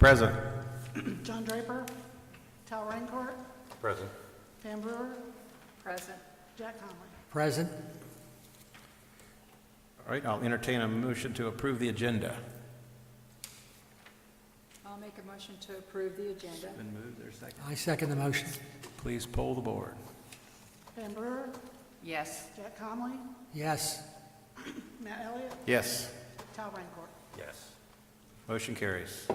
Present. Jon Draper, Tal Rancourt, Present. Pam Brewer, Present. Jack Conley. Present. All right, I'll entertain a motion to approve the agenda. I'll make a motion to approve the agenda. Been moved, there's a second. I second the motion. Please poll the board. Pam Brewer, Yes. Jack Conley, Yes. Matt Elliott, Yes. Tal Rancourt. Yes. Motion carries.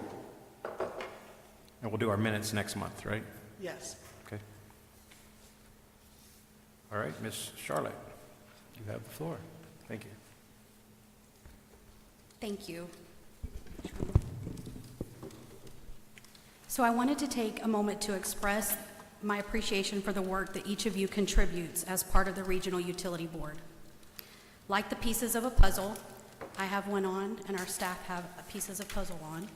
And we'll do our minutes next month, right? Yes. Okay. All right, Miss Charlotte, you have the floor. Thank you. Thank you. So I wanted to take a moment to express my appreciation for the work that each of you contributes as part of the Regional Utility Board. Like the pieces of a puzzle, I have one on and our staff have pieces of puzzle on.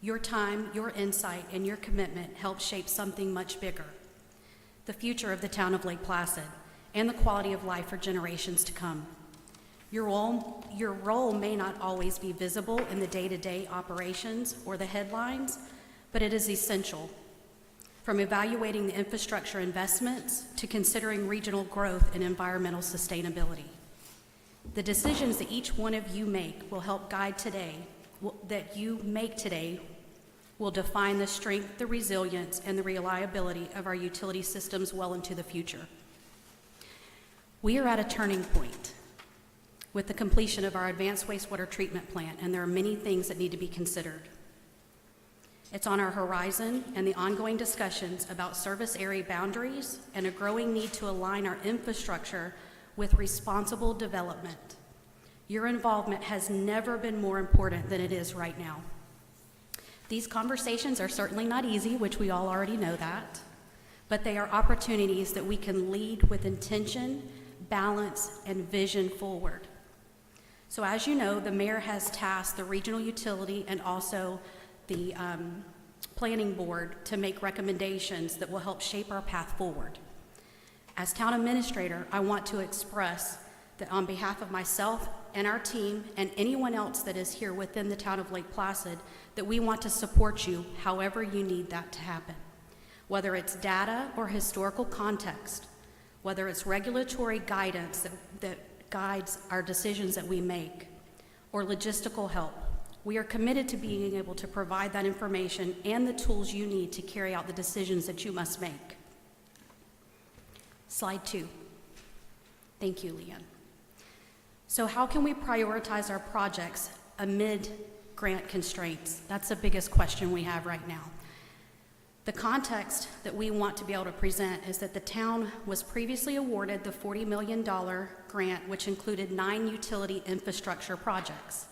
Your time, your insight, and your commitment help shape something much bigger, the future of the town of Lake Placid and the quality of life for generations to come. Your role may not always be visible in the day-to-day operations or the headlines, but it is essential. From evaluating the infrastructure investments to considering regional growth and environmental sustainability. The decisions that each one of you make will help guide today, will define the strength, the resilience, and the reliability of our utility systems well into the future. We are at a turning point with the completion of our advanced wastewater treatment plant, and there are many things that need to be considered. It's on our horizon, and the ongoing discussions about service area boundaries and a growing need to align our infrastructure with responsible development. Your involvement has never been more important than it is right now. These conversations are certainly not easy, which we all already know that, but they are opportunities that we can lead with intention, balance, and vision forward. So as you know, the mayor has tasked the regional utility and also the planning board to make recommendations that will help shape our path forward. As town administrator, I want to express that on behalf of myself and our team and anyone else that is here within the town of Lake Placid, that we want to support you however you need that to happen. Whether it's data or historical context, whether it's regulatory guidance that guides our decisions that we make, or logistical help, we are committed to being able to provide that information and the tools you need to carry out the decisions that you must make. Slide 2. Thank you, Leanne. So how can we prioritize our projects amid grant constraints? That's the biggest question we have right now. The context that we want to be able to present is that the town was previously awarded the $40 million grant, which included 9 utility infrastructure projects.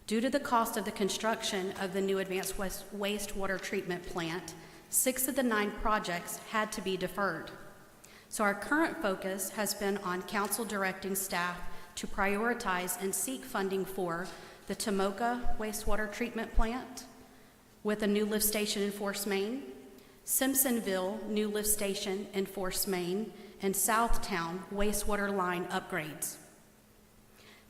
Due to the cost of the construction of the new advanced wastewater treatment plant, 6 of the 9 projects had to be deferred. So our current focus has been on council directing staff to prioritize and seek funding for the Tomoka wastewater treatment plant with a new lift station in Force Main, Simpsonville new lift station in Force Main, and Southtown wastewater line upgrades.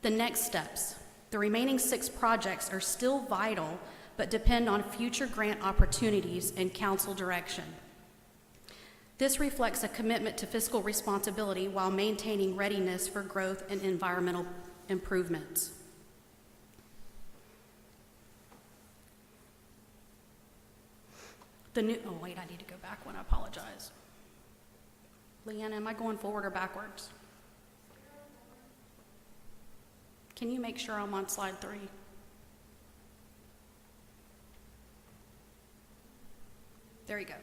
The next steps. The remaining 6 projects are still vital, but depend on future grant opportunities and council direction. This reflects a commitment to fiscal responsibility while maintaining readiness for growth and environmental improvements. Oh wait, I need to go back one, I apologize. Leanne, am I going forward or backwards? Can you make sure I'm on slide 3? There you go.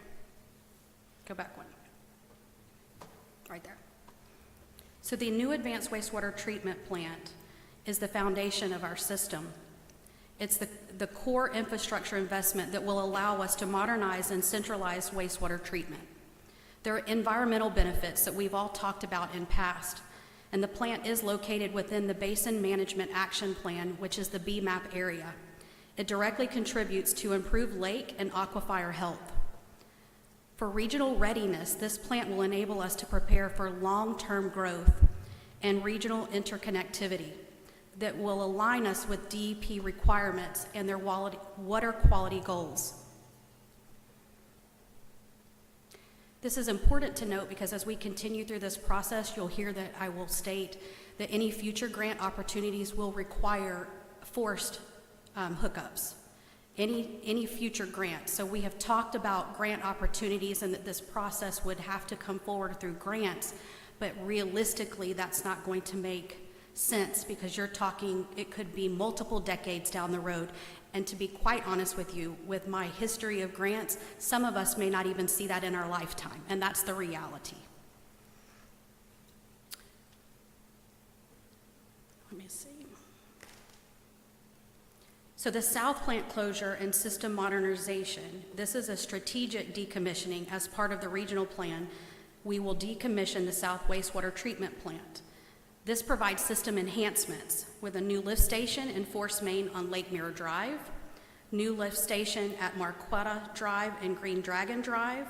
Go back one. Right there. So the new advanced wastewater treatment plant is the foundation of our system. It's the core infrastructure investment that will allow us to modernize and centralize wastewater treatment. There are environmental benefits that we've all talked about in past, and the plant is located within the Basin Management Action Plan, which is the BMAP area. It directly contributes to improved lake and aquifer health. For regional readiness, this plant will enable us to prepare for long-term growth and regional interconnectivity. that will align us with DEP requirements and their water quality goals. This is important to note because as we continue through this process, you'll hear that I will state that any future grant opportunities will require forced hookups. Any future grants. So we have talked about grant opportunities and that this process would have to come forward through grants, but realistically that's not going to make sense because you're talking, it could be multiple decades down the road. And to be quite honest with you, with my history of grants, some of us may not even see that in our lifetime, and that's the reality. Let me see. So the south plant closure and system modernization, this is a strategic decommissioning. As part of the regional plan, we will decommission the south wastewater treatment plant. This provides system enhancements with a new lift station and force main on Lake Mirror Drive, new lift station at Marquetta Drive and Green Dragon Drive,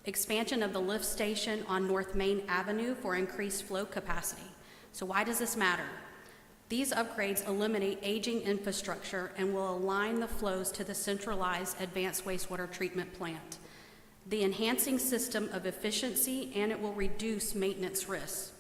expansion of the lift station on North Main Avenue for increased flow capacity. So why does this matter? These upgrades eliminate aging infrastructure and will align the flows to the centralized advanced wastewater treatment plant. The enhancing system of efficiency, and it will reduce maintenance risks.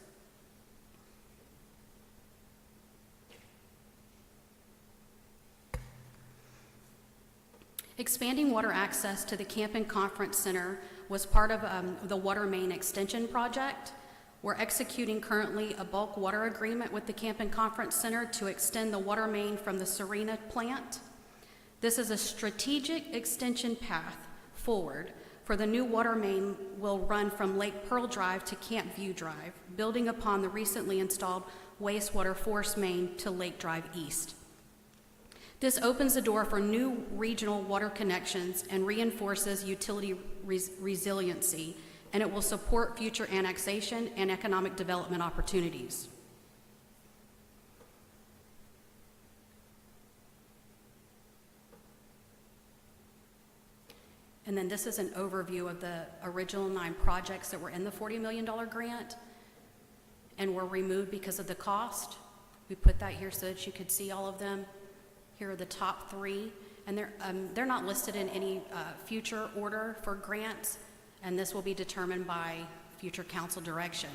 Expanding water access to the Camp and Conference Center was part of the water main extension project. We're executing currently a bulk water agreement with the Camp and Conference Center to extend the water main from the Serena plant. This is a strategic extension path forward for the new water main will run from Lake Pearl Drive to Camp View Drive, building upon the recently installed wastewater force main to Lake Drive East. This opens the door for new regional water connections and reinforces utility resiliency, and it will support future annexation and economic development opportunities. And then this is an overview of the original 9 projects that were in the $40 million grant and were removed because of the cost. We put that here so that you could see all of them. Here are the top 3, and they're not listed in any future order for grants, and this will be determined by future council direction.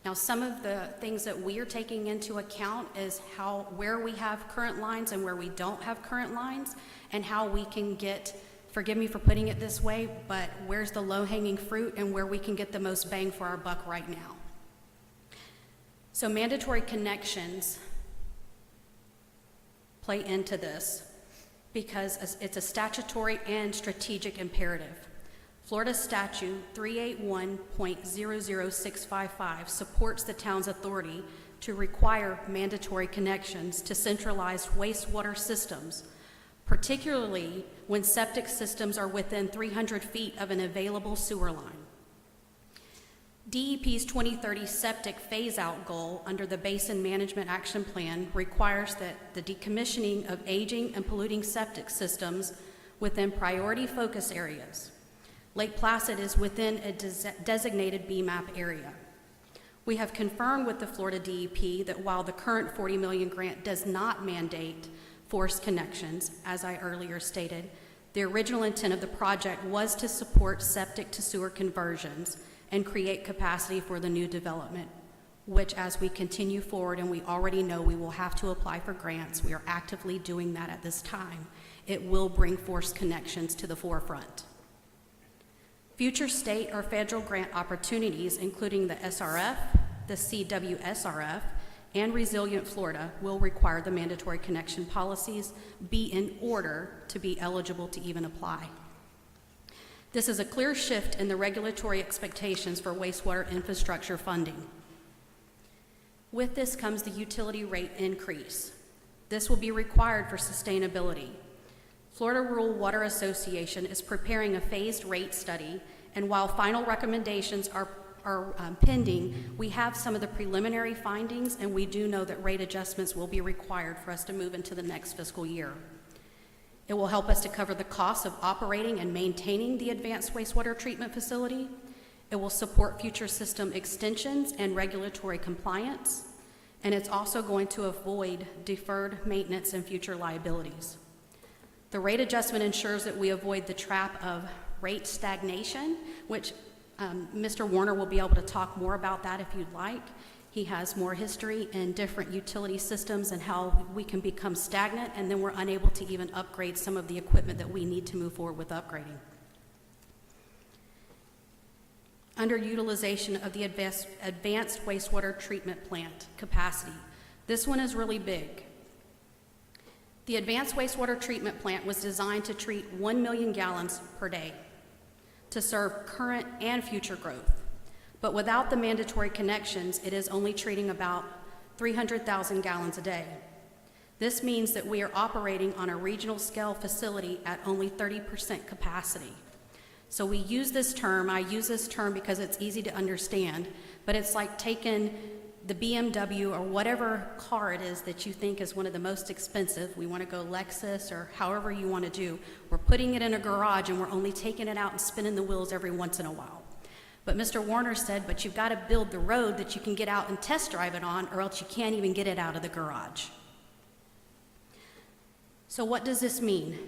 Now, some of the things that we are taking into account is where we have current lines and where we don't have current lines, and how we can get, forgive me for putting it this way, but where's the low-hanging fruit and where we can get the most bang for our buck right now. So mandatory connections play into this because it's a statutory and strategic imperative. Florida Statute 381.00655 supports the town's authority to require mandatory connections to centralized wastewater systems, particularly when septic systems are within 300 feet of an available sewer line. DEP's 2030 septic phase-out goal under the Basin Management Action Plan requires that the decommissioning of aging and polluting septic systems within priority focus areas. Lake Placid is within a designated BMAP area. We have confirmed with the Florida DEP that while the current $40 million grant does not mandate forced connections, as I earlier stated, the original intent of the project was to support septic to sewer conversions and create capacity for the new development, which as we continue forward, and we already know we will have to apply for grants, we are actively doing that at this time, it will bring forced connections to the forefront. Future state or federal grant opportunities, including the SRF, the CWSRF, and Resilient Florida, will require the mandatory connection policies be in order to be eligible to even apply. This is a clear shift in the regulatory expectations for wastewater infrastructure funding. With this comes the utility rate increase. This will be required for sustainability. Florida Rural Water Association is preparing a phased rate study, and while final recommendations are pending, we have some of the preliminary findings, and we do know that rate adjustments will be required for us to move into the next fiscal year. It will help us to cover the costs of operating and maintaining the advanced wastewater treatment facility. It will support future system extensions and regulatory compliance, and it's also going to avoid deferred maintenance and future liabilities. The rate adjustment ensures that we avoid the trap of rate stagnation, which Mr. Warner will be able to talk more about that if you'd like. He has more history in different utility systems and how we can become stagnant, and then we're unable to even upgrade some of the equipment that we need to move forward with upgrading. Underutilization of the advanced wastewater treatment plant capacity. This one is really big. The advanced wastewater treatment plant was designed to treat 1 million gallons per day to serve current and future growth. But without the mandatory connections, it is only treating about 300,000 gallons a day. This means that we are operating on a regional scale facility at only 30% capacity. So we use this term, I use this term because it's easy to understand, but it's like taking the BMW or whatever car it is that you think is one of the most expensive. We want to go Lexus or however you want to do. We're putting it in a garage and we're only taking it out and spinning the wheels every once in a while. But Mr. Warner said, but you've got to build the road that you can get out and test drive it on, or else you can't even get it out of the garage. So what does this mean?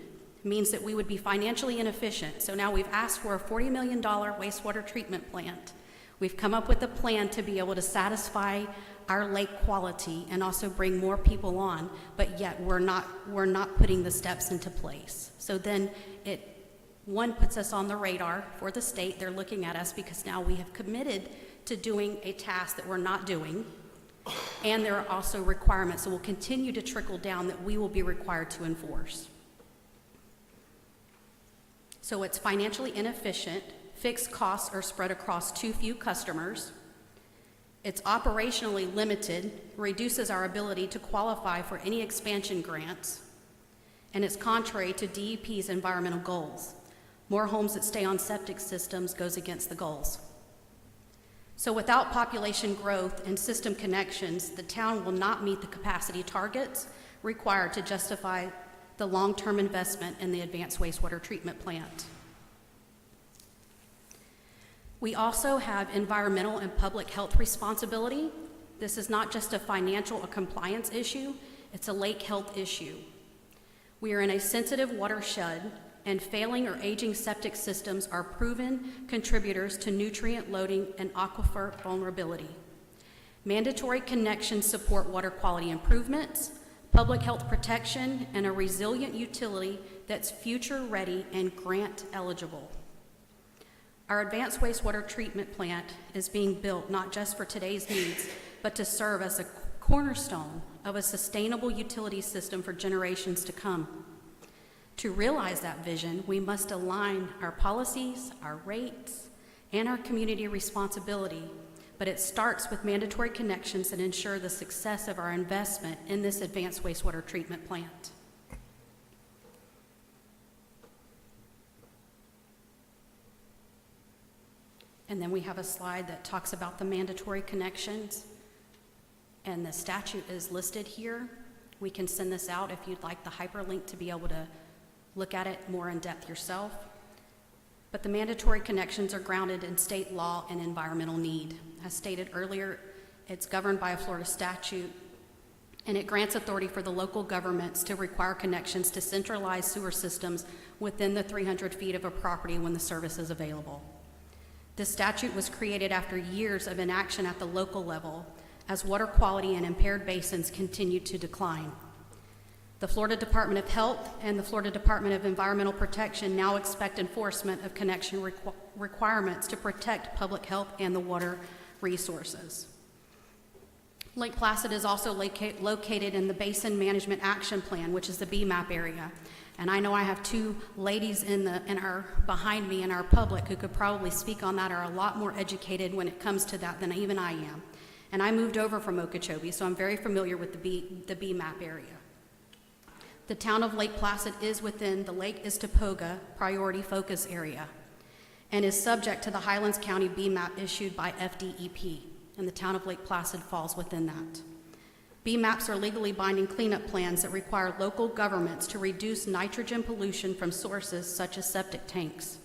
It means that we would be financially inefficient. So now we've asked for a $40 million wastewater treatment plant. We've come up with a plan to be able to satisfy our lake quality and also bring more people on, but yet we're not putting the steps into place. So then one puts us on the radar for the state. They're looking at us because now we have committed to doing a task that we're not doing, and there are also requirements that will continue to trickle down that we will be required to enforce. So it's financially inefficient, fixed costs are spread across too few customers, it's operationally limited, reduces our ability to qualify for any expansion grants, and it's contrary to DEP's environmental goals. More homes that stay on septic systems goes against the goals. So without population growth and system connections, the town will not meet the capacity targets required to justify the long-term investment in the advanced wastewater treatment plant. We also have environmental and public health responsibility. This is not just a financial or compliance issue, it's a lake health issue. We are in a sensitive watershed, and failing or aging septic systems are proven contributors to nutrient loading and aquifer vulnerability. Mandatory connections support water quality improvements, public health protection, and a resilient utility that's future ready and grant eligible. Our advanced wastewater treatment plant is being built not just for today's needs, but to serve as a cornerstone of a sustainable utility system for generations to come. To realize that vision, we must align our policies, our rates, and our community responsibility, but it starts with mandatory connections that ensure the success of our investment in this advanced wastewater treatment plant. And then we have a slide that talks about the mandatory connections, and the statute is listed here. We can send this out if you'd like the hyperlink to be able to look at it more in depth yourself. But the mandatory connections are grounded in state law and environmental need. As stated earlier, it's governed by a Florida statute, and it grants authority for the local governments to require connections to centralized sewer systems within the 300 feet of a property when the service is available. This statute was created after years of inaction at the local level as water quality in impaired basins continued to decline. The Florida Department of Health and the Florida Department of Environmental Protection now expect enforcement of connection requirements to protect public health and the water resources. Lake Placid is also located in the Basin Management Action Plan, which is the BMAP area. And I know I have two ladies behind me in our public who could probably speak on that, are a lot more educated when it comes to that than even I am. And I moved over from Okeechobee, so I'm very familiar with the BMAP area. The town of Lake Placid is within the Lake Istapoga Priority Focus Area and is subject to the Highlands County BMAP issued by FDEP, and the town of Lake Placid falls within that. BMAPs are legally binding cleanup plans that require local governments to reduce nitrogen pollution from sources such as septic tanks.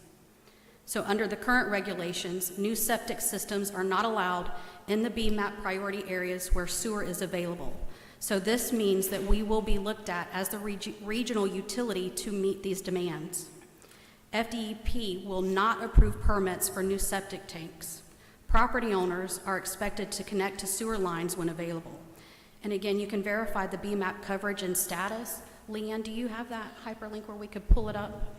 So under the current regulations, new septic systems are not allowed in the BMAP priority areas where sewer is available. So this means that we will be looked at as the regional utility to meet these demands. FDEP will not approve permits for new septic tanks. Property owners are expected to connect to sewer lines when available. And again, you can verify the BMAP coverage and status. Leanne, do you have that hyperlink where we could pull it up?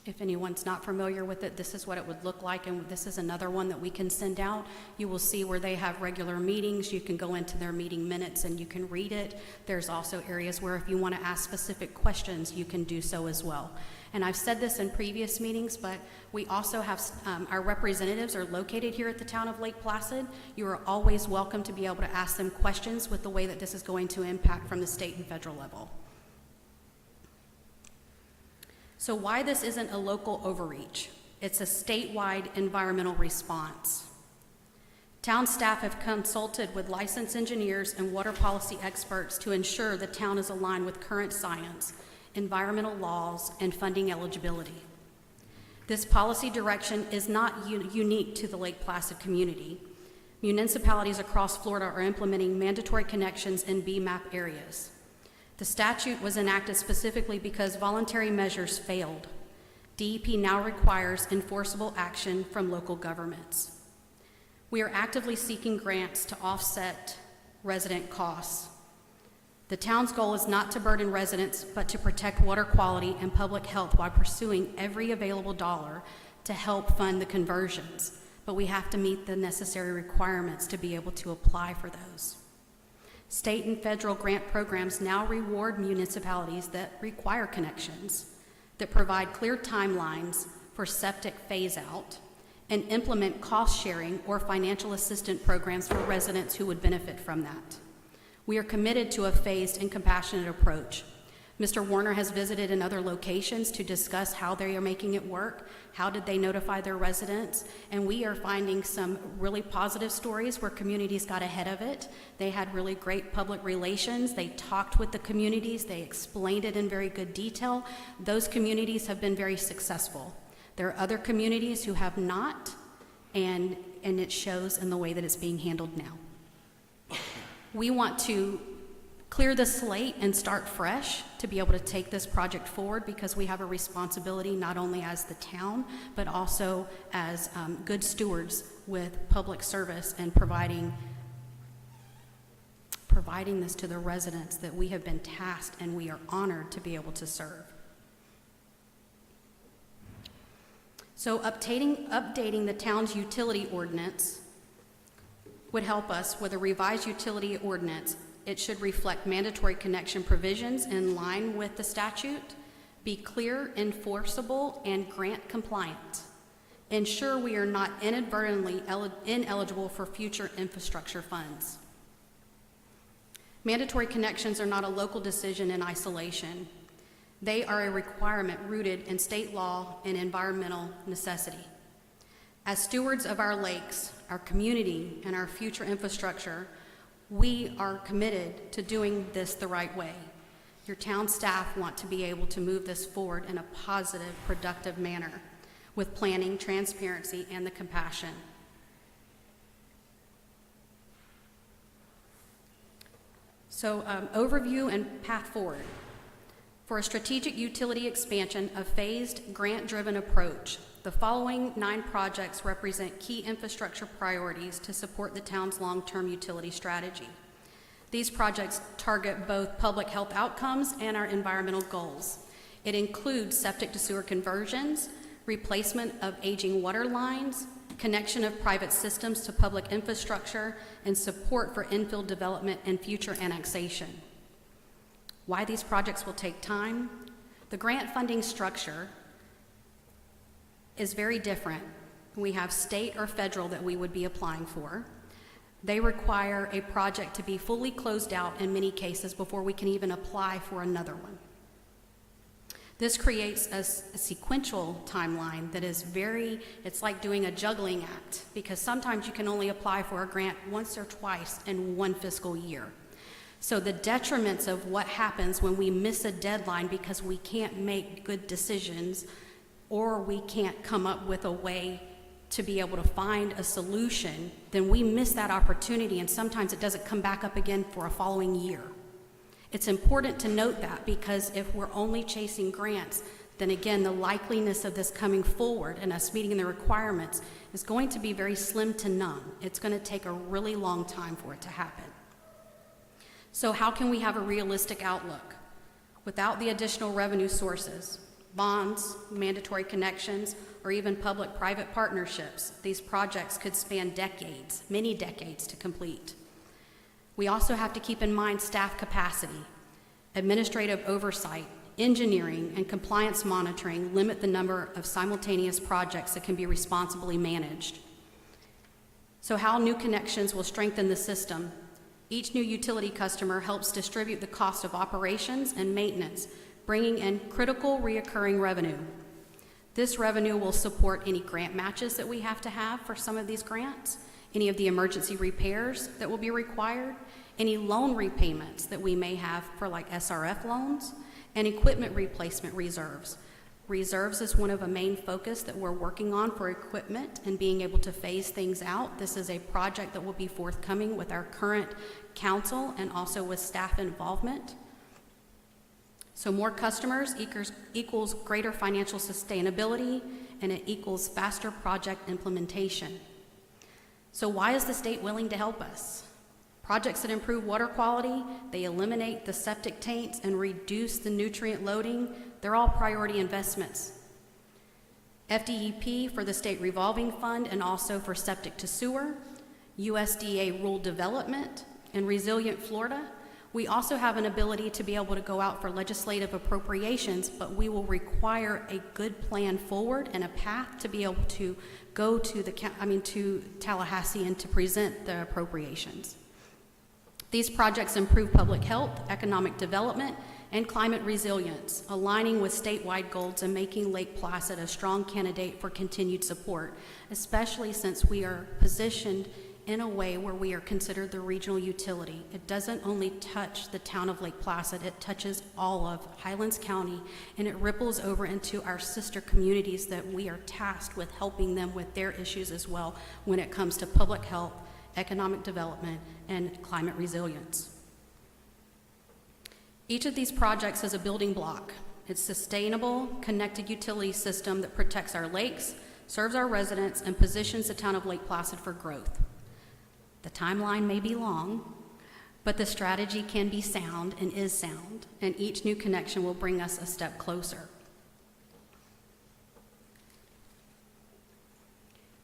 If anyone's not familiar with it, this is what it would look like, and this is another one that we can send out. You will see where they have regular meetings. You can go into their meeting minutes and you can read it. There's also areas where if you want to ask specific questions, you can do so as well. And I've said this in previous meetings, but we also have our representatives are located here at the town of Lake Placid. You are always welcome to be able to ask them questions with the way that this is going to impact from the state and federal level. So why this isn't a local overreach? It's a statewide environmental response. Town staff have consulted with licensed engineers and water policy experts to ensure the town is aligned with current science, environmental laws, and funding eligibility. This policy direction is not unique to the Lake Placid community. Municipalities across Florida are implementing mandatory connections in BMAP areas. The statute was enacted specifically because voluntary measures failed. DEP now requires enforceable action from local governments. We are actively seeking grants to offset resident costs. The town's goal is not to burden residents, but to protect water quality and public health while pursuing every available dollar to help fund the conversions. But we have to meet the necessary requirements to be able to apply for those. State and federal grant programs now reward municipalities that require connections, that provide clear timelines for septic phase out, and implement cost sharing or financial assistance programs for residents who would benefit from that. We are committed to a phased and compassionate approach. Mr. Warner has visited in other locations to discuss how they are making it work, how did they notify their residents, and we are finding some really positive stories where communities got ahead of it. They had really great public relations. They talked with the communities. They explained it in very good detail. Those communities have been very successful. There are other communities who have not, and it shows in the way that it's being handled now. We want to clear the slate and start fresh to be able to take this project forward because we have a responsibility not only as the town, but also as good stewards with public service and providing this to the residents that we have been tasked and we are honored to be able to serve. So updating the town's utility ordinance would help us with a revised utility ordinance. It should reflect mandatory connection provisions in line with the statute, be clear, enforceable, and grant compliant. Ensure we are not inadvertently ineligible for future infrastructure funds. Mandatory connections are not a local decision in isolation. They are a requirement rooted in state law and environmental necessity. As stewards of our lakes, our community, and our future infrastructure, we are committed to doing this the right way. Your town staff want to be able to move this forward in a positive, productive manner with planning, transparency, and the compassion. So, overview and path forward. For a strategic utility expansion, a phased, grant-driven approach, the following 9 projects represent key infrastructure priorities to support the town's long-term utility strategy. These projects target both public health outcomes and our environmental goals. It includes septic to sewer conversions, replacement of aging water lines, connection of private systems to public infrastructure, and support for infill development and future annexation. Why these projects will take time? The grant funding structure is very different. We have state or federal that we would be applying for. They require a project to be fully closed out in many cases before we can even apply for another one. This creates a sequential timeline that is it's like doing a juggling act, because sometimes you can only apply for a grant once or twice in one fiscal year. So the detriments of what happens when we miss a deadline because we can't make good decisions or we can't come up with a way to be able to find a solution, then we miss that opportunity, and sometimes it doesn't come back up again for a following year. It's important to note that, because if we're only chasing grants, then again, the likeliness of this coming forward and us meeting the requirements is going to be very slim to none. It's going to take a really long time for it to happen. So how can we have a realistic outlook? Without the additional revenue sources, bonds, mandatory connections, or even public-private partnerships, these projects could span decades, many decades to complete. We also have to keep in mind staff capacity. Administrative oversight, engineering, and compliance monitoring limit the number of simultaneous projects that can be responsibly managed. So how new connections will strengthen the system? Each new utility customer helps distribute the cost of operations and maintenance, bringing in critical reoccurring revenue. This revenue will support any grant matches that we have to have for some of these grants, any of the emergency repairs that will be required, any loan repayments that we may have for like SRF loans, and equipment replacement reserves. Reserves is one of a main focus that we're working on for equipment and being able to phase things out. This is a project that will be forthcoming with our current council and also with staff involvement. So more customers equals greater financial sustainability, and it equals faster project implementation. So why is the state willing to help us? Projects that improve water quality, they eliminate the septic taints and reduce the nutrient loading, they're all priority investments. FDEP for the state revolving fund and also for septic to sewer, USDA rural development, and Resilient Florida. We also have an ability to be able to go out for legislative appropriations, but we will require a good plan forward and a path to be able to go to to Tallahassee and to present the appropriations. These projects improve public health, economic development, and climate resilience, aligning with statewide goals and making Lake Placid a strong candidate for continued support, especially since we are positioned in a way where we are considered the regional utility. It doesn't only touch the town of Lake Placid, it touches all of Highlands County, and it ripples over into our sister communities that we are tasked with helping them with their issues as well when it comes to public health, economic development, and climate resilience. Each of these projects is a building block. It's a sustainable, connected utility system that protects our lakes, serves our residents, and positions the town of Lake Placid for growth. The timeline may be long, but the strategy can be sound and is sound, and each new connection will bring us a step closer.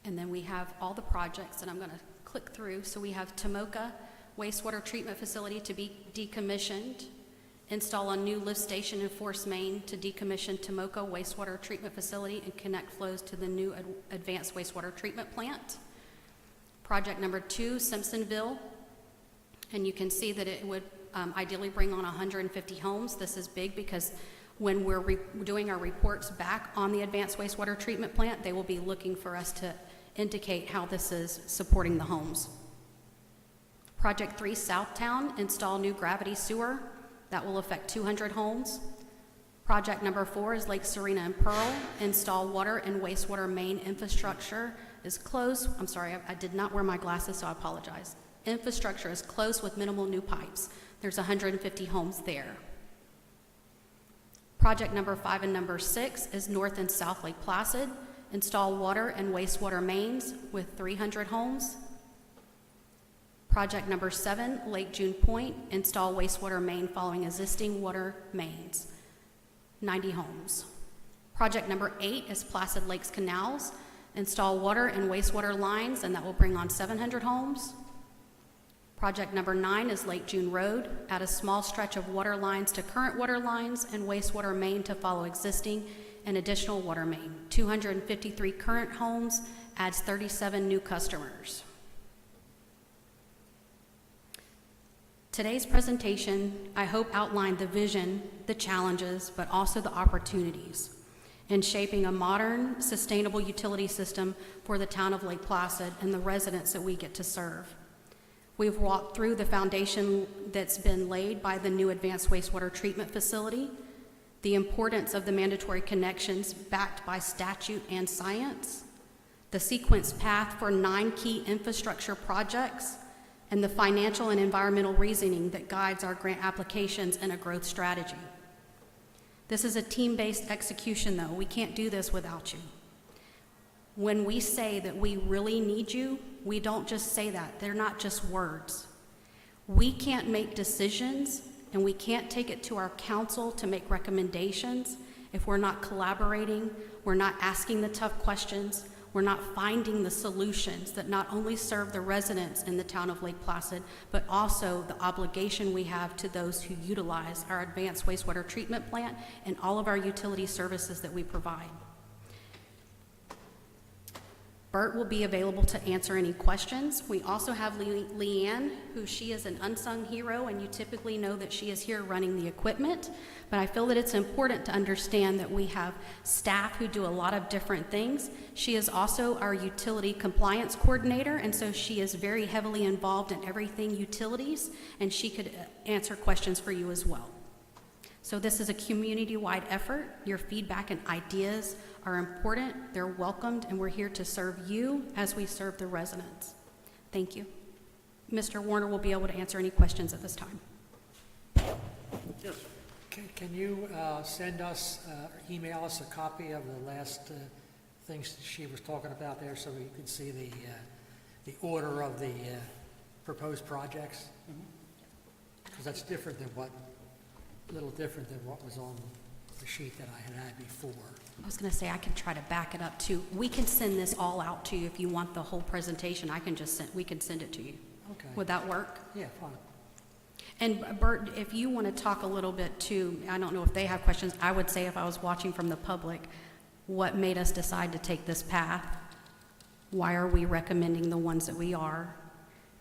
And then we have all the projects that I'm going to click through. So we have Tomoka wastewater treatment facility to be decommissioned, install a new lift station in Force Main to decommission Tomoka wastewater treatment facility and connect flows to the new advanced wastewater treatment plant. Project number 2, Simpsonville, and you can see that it would ideally bring on 150 homes. This is big because when we're doing our reports back on the advanced wastewater treatment plant, they will be looking for us to indicate how this is supporting the homes. Project 3, Southtown, install new gravity sewer. That will affect 200 homes. Project number 4 is Lake Serena and Pearl, install water and wastewater main infrastructure is closed. I'm sorry, I did not wear my glasses, so I apologize. Infrastructure is closed with minimal new pipes. There's 150 homes there. Project number 5 and number 6 is North and South Lake Placid, install water and wastewater mains with 300 homes. Project number 7, Lake June Point, install wastewater main following existing water mains, 90 homes. Project number 8 is Placid Lakes Canals, install water and wastewater lines, and that will bring on 700 homes. Project number 9 is Lake June Road, add a small stretch of water lines to current water lines and wastewater main to follow existing and additional water main. 253 current homes, adds 37 new customers. Today's presentation, I hope, outlined the vision, the challenges, but also the opportunities in shaping a modern, sustainable utility system for the town of Lake Placid and the residents that we get to serve. We've walked through the foundation that's been laid by the new advanced wastewater treatment facility, the importance of the mandatory connections backed by statute and science, the sequence path for 9 key infrastructure projects, and the financial and environmental reasoning that guides our grant applications and a growth strategy. This is a team-based execution, though. We can't do this without you. When we say that we really need you, we don't just say that. They're not just words. We can't make decisions, and we can't take it to our council to make recommendations if we're not collaborating, we're not asking the tough questions, we're not finding the solutions that not only serve the residents in the town of Lake Placid, but also the obligation we have to those who utilize our advanced wastewater treatment plant and all of our utility services that we provide. Bert will be available to answer any questions. We also have Leanne, who she is an unsung hero, and you typically know that she is here running the equipment, but I feel that it's important to understand that we have staff who do a lot of different things. She is also our utility compliance coordinator, and so she is very heavily involved in everything utilities, and she could answer questions for you as well. So this is a community-wide effort. Your feedback and ideas are important, they're welcomed, and we're here to serve you as we serve the residents. Thank you. Mr. Warner will be able to answer any questions at this time. Yes. Can you send us, or email us a copy of the last things that she was talking about there so we can see the order of the proposed projects? Because that's different than a little different than what was on the sheet that I had before. I was going to say I can try to back it up too. We can send this all out to you if you want the whole presentation. We can send it to you. Okay. Would that work? Yeah, fine. And Bert, if you want to talk a little bit too, I don't know if they have questions. I would say if I was watching from the public, what made us decide to take this path? Why are we recommending the ones that we are?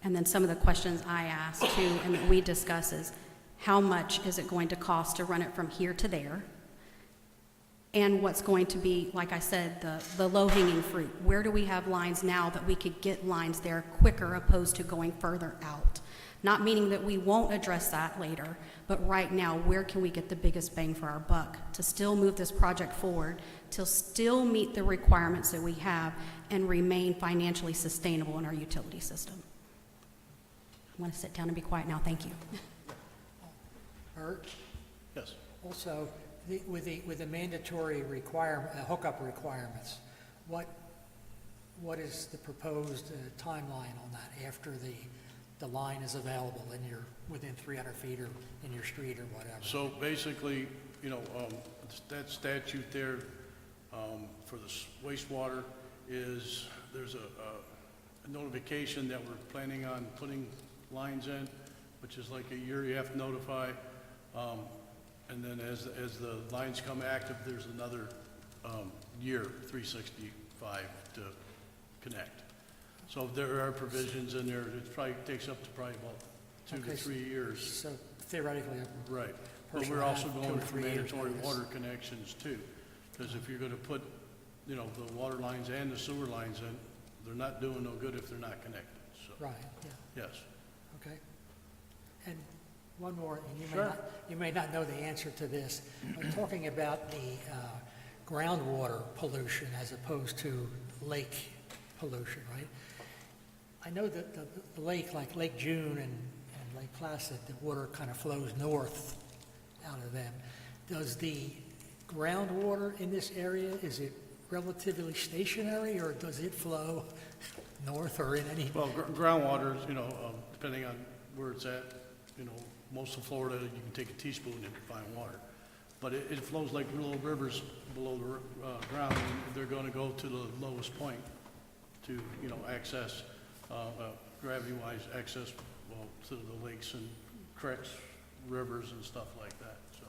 And then some of the questions I asked too and that we discuss is, how much is it going to cost to run it from here to there? And what's going to be, like I said, the low-hanging fruit. Where do we have lines now that we could get lines there quicker opposed to going further out? Not meaning that we won't address that later, but right now, where can we get the biggest bang for our buck to still move this project forward, to still meet the requirements that we have and remain financially sustainable in our utility system? I'm going to sit down and be quiet now. Thank you. Bert? Yes. Also, with the mandatory hookup requirements, what is the proposed timeline on that after the line is available and you're within 300 feet or in your street or whatever? So basically, that statute there for the wastewater is there's a notification that we're planning on putting lines in, which is like a year you have to notify. And then as the lines come active, there's another year, 365, to connect. So there are provisions in there. It probably takes up to probably about 2 to 3 years. So theoretically, Right. But person we're will also have 2 going or for 3 years mandatory notice. water connections too. Because if you're going to put, the water lines and the sewer lines in, they're not doing no good if they're not connected. So, right, yeah, yes. okay. And one more, and Sure. you may not know the answer to this. I'm talking about the groundwater pollution as opposed to lake pollution, right? I know that the lake, like Lake June and Lake Placid, the water kind of flows north out of them. Does the groundwater in this area, is it relatively stationary, or does it flow north or in any? Well, groundwater, depending on where it's at, most of Florida, you can take a teaspoon and find water. But it flows like little rivers below the ground, and they're going to go to the lowest point to, access, gravity-wise, access, to the lakes and creeks, rivers and stuff like that. So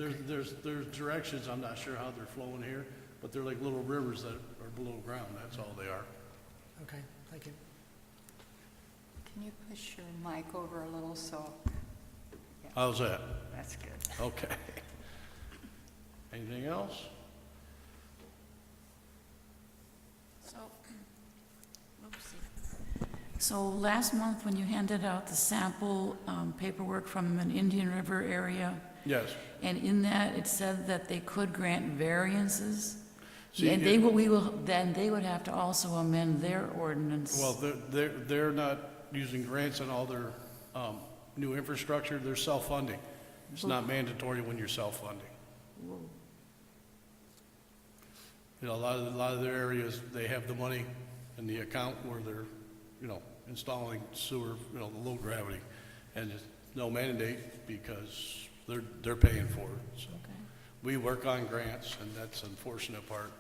Okay. there's directions, I'm not sure how they're flowing here, but they're like little rivers that are below ground, that's all they are. Okay, thank you. Can you push your mic over a little so, How's that? that's good. Okay. Anything else? So, oopsie. So last month, when you handed out the sample paperwork from an Indian River area, Yes. and in that, it said that they could grant variances, See, and they will, then they would have to also amend their ordinance. Well, they're not using grants on all their new infrastructure. They're self-funding. It's not mandatory when you're self-funding. You know, a lot of their areas, they have the money in the account where they're, you know, installing sewer, you know, the low gravity, and there's no mandate because they're paying for it. So Okay. we work on grants, and that's the unfortunate part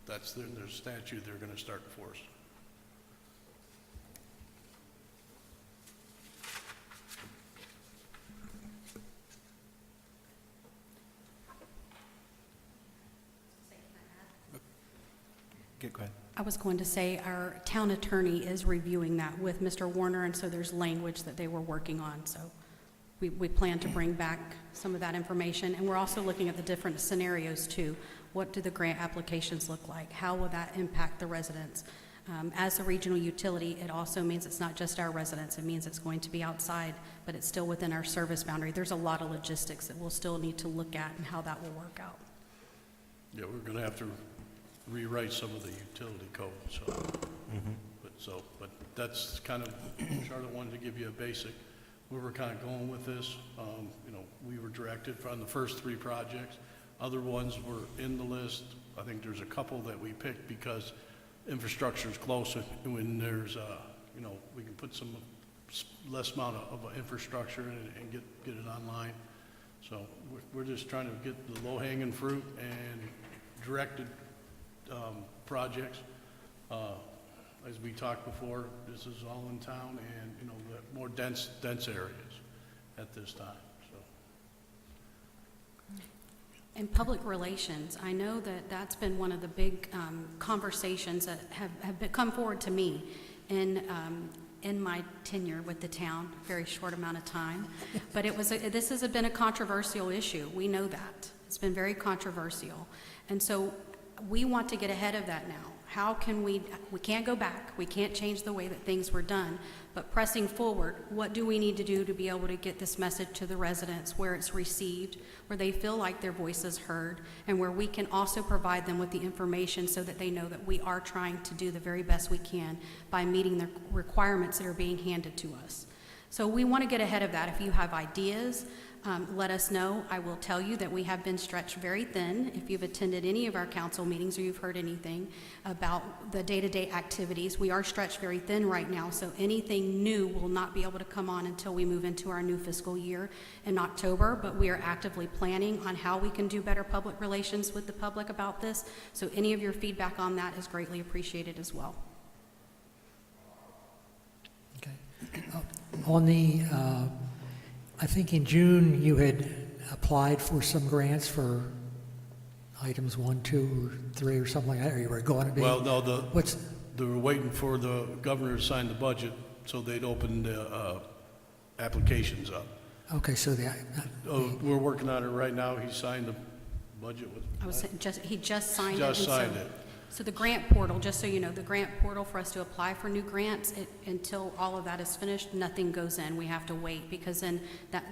that's their statute they're going to start enforcing. Go ahead. I was going to say, our town attorney is reviewing that with Mr. Warner, and so there's language that they were working on. So we plan to bring back some of that information, and we're also looking at the different scenarios too. What do the grant applications look like? How will that impact the residents? As a regional utility, it also means it's not just our residents. It means it's going to be outside, but it's still within our service boundary. There's a lot of logistics that we'll still need to look at and how that will work out. Yeah, we're going to have to rewrite some of the utility code, so. But that's kind of, Charlotte wanted to give you a basic, where we're kind of going with this. You know, we were directed on the first 3 projects. Other ones were in the list. I think there's a couple that we picked because infrastructure is close, and when there's, you know, we can put some less amount of infrastructure in it and get it online. So we're just trying to get the low-hanging fruit and directed projects. As we talked before, this is all in town and, you know, the more dense areas at this time, so. In public relations, I know that that's been one of the big conversations that have come forward to me in my tenure with the town, very short amount of time. But this has been a controversial issue. We know that. It's been very controversial. And so we want to get ahead of that now. How can we can't go back. We can't change the way that things were done. But pressing forward, what do we need to do to be able to get this message to the residents where it's received, where they feel like their voice is heard, and where we can also provide them with the information so that they know that we are trying to do the very best we can by meeting the requirements that are being handed to us. So we want to get ahead of that. If you have ideas, let us know. I will tell you that we have been stretched very thin. If you've attended any of our council meetings or you've heard anything about the day-to-day activities, we are stretched very thin right now, so anything new will not be able to come on until we move into our new fiscal year in October, but we are actively planning on how we can do better public relations with the public about this, so any of your feedback on that is greatly appreciated as well. Okay. On the, I think in June you had applied for some grants for items 1, 2, or 3 or something like that, or you were going to be? Well, no, they were waiting for the governor to sign the budget so they'd open the applications up. Okay, so We're working on it right now. He signed the budget with. I was saying, he just signed it. Just and signed it. So the grant portal, just so you know, the grant portal for us to apply for new grants, until all of that is finished, nothing goes in. We have to wait because then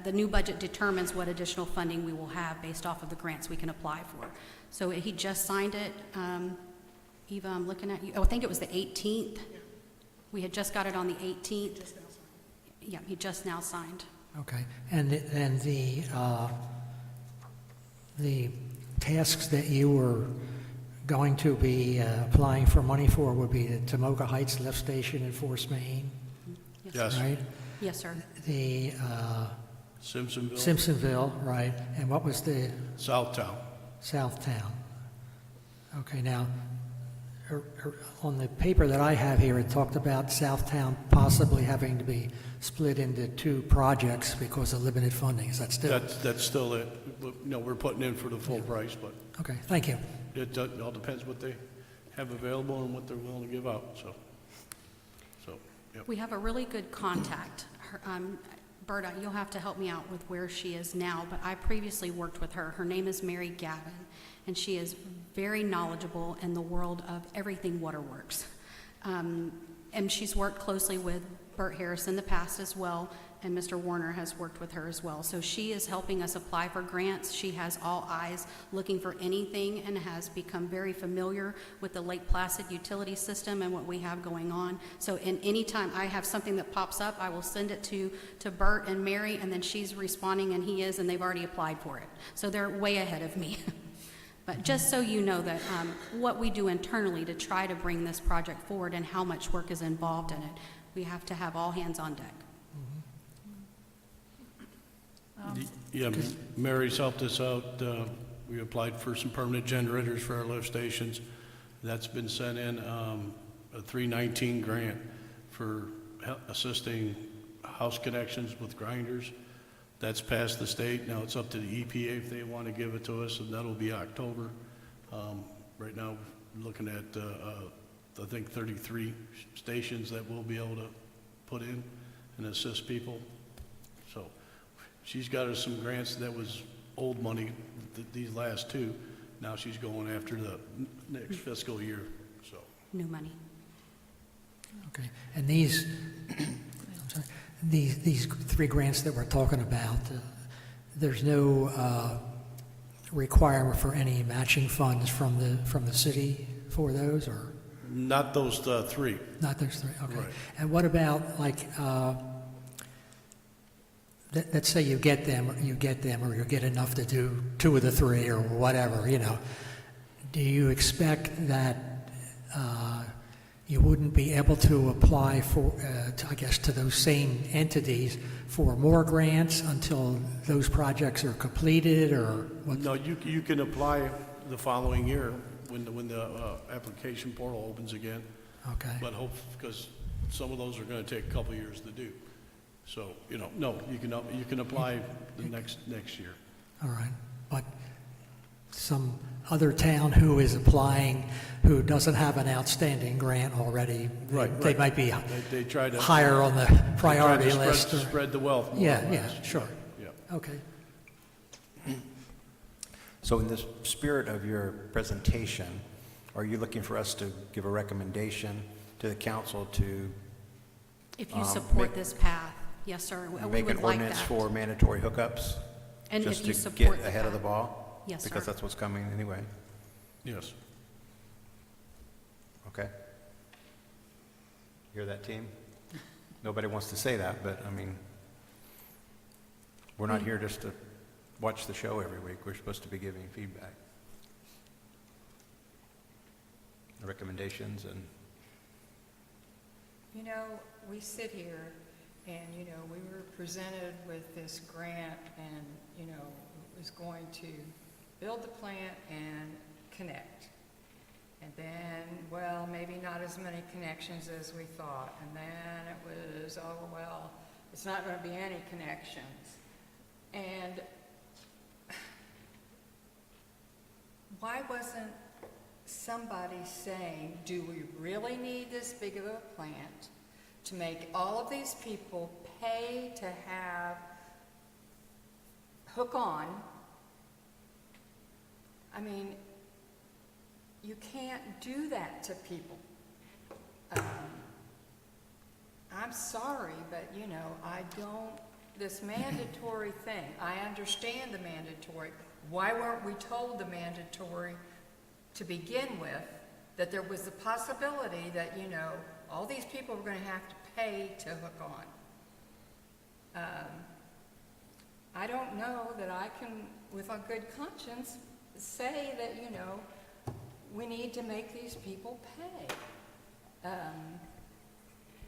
the new budget determines what additional funding we will have based off of the grants we can apply for. So he just signed it. Eva, I'm looking at you. Oh, I think it was the 18th. We had just got it on the 18th. Yeah, he just now signed. okay. And the tasks that you were going to be applying for money for would be the Tomoka Heights Lift Station in Forest, Maine, Yes. right? Yes, sir. The Simpsonville. Simpsonville, right? And what was the Southtown. Southtown? Okay, now, on the paper that I have here, it talked about Southtown possibly having to be split into 2 projects because of limited funding. Is that still? That's still it. You know, we're putting in for the full price, but Okay, thank you. it all depends what they have available and what they're willing to give out, so. Yep. We have a really good contact. Berta, you'll have to help me out with where she is now, but I previously worked with her. Her name is Mary Gavin, and she is very knowledgeable in the world of everything waterworks. And she's worked closely with Bert Harris in the past as well, and Mr. Warner has worked with her as well. So she is helping us apply for grants. She has all eyes looking for anything and has become very familiar with the Lake Placid utility system and what we have going on. So in any time I have something that pops up, I will send it to Bert and Mary, and then she's responding, and he is, and they've already applied for it. So they're way ahead of me. But just so you know that what we do internally to try to bring this project forward and how much work is involved in it, we have to have all hands on deck. Yeah, Mary's helped us out. We applied for some permanent generators for our lift stations. That's been sent in, a 319 grant for assisting house connections with grinders. That's passed the state. Now it's up to the EPA if they want to give it to us, and that'll be October. Right now, we're looking at, I think, 33 stations that we'll be able to put in and assist people. So she's got us some grants that was old money, these last two. Now she's going after the next fiscal year, so. New money. Okay, and these, I'm sorry, these three grants that we're talking about, there's no requirement for any matching funds from the city for those, or Not those three. not those three? Okay. Right. And what about, like, let's say you get them, or you get enough to do two of the three or whatever, you know. Do you expect that you wouldn't be able to apply for, to those same entities for more grants until those projects are completed, or what? No, you can apply the following year when the application portal opens again. Okay. But hope, because some of those are going to take a couple of years to do. So, no, you can apply the next year. All right. But some other town who is applying, who doesn't have an outstanding grant already, they might be They try to higher on the priority list. or- spread the wealth more or Yeah, less. sure. Yeah. Okay. So in the spirit of your presentation, are you looking for us to give a recommendation to the council to If you support make- this path, yes, sir, we make an would like ordinance that. for mandatory hookups? And if you Just to support get the ahead of the path. ball? Yes, Because sir. that's what's coming anyway. Yes. Okay. Hear that, team? Nobody wants to say that, but I mean, we're not here just to watch the show every week. We're supposed to be giving feedback. Recommendations and, We sit here and, we were presented with this grant and, it was going to build the plant and connect. And then, well, maybe not as many connections as we thought. And then it was, oh, well, it's not going to be any connections. And why wasn't somebody saying, do we really need this big of a plant to make all of these people pay to have hook on? I mean, you can't do that to people. I'm sorry, but I don't, this mandatory thing, I understand the mandatory. Why weren't we told the mandatory to begin with, that there was the possibility that, all these people were going to have to pay to hook on? I don't know that I can, with a good conscience, say that, we need to make these people pay.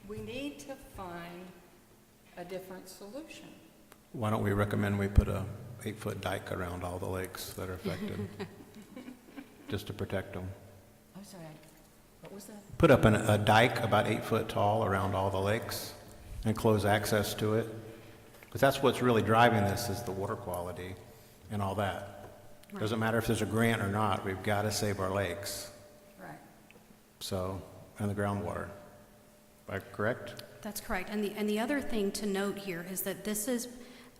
We need to find a different solution. why don't we recommend we put a 8-foot dike around all the lakes that are affected, just to protect them? I'm sorry, what was that? Put up a dike about 8 foot tall around all the lakes and close access to it. Because that's what's really driving this, is the water quality and all that. Right. Doesn't matter if there's a grant or not, we've got to save our lakes. Right. So, and the groundwater. Am I correct? That's correct. And the other thing to note here is that this is,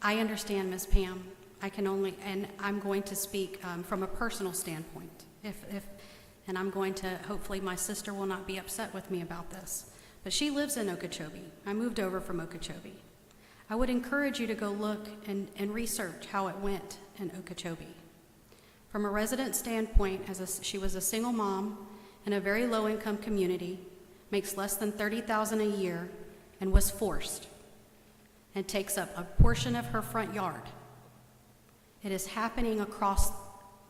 I understand, Ms. Pam, I can only, and I'm going to speak from a personal standpoint. And I'm going to, hopefully my sister will not be upset with me about this. But she lives in Okeechobee. I moved over from Okeechobee. I would encourage you to go look and research how it went in Okeechobee. From a resident standpoint, she was a single mom in a very low-income community, makes less than $30,000 a year, and was forced, and takes up a portion of her front yard. It is happening across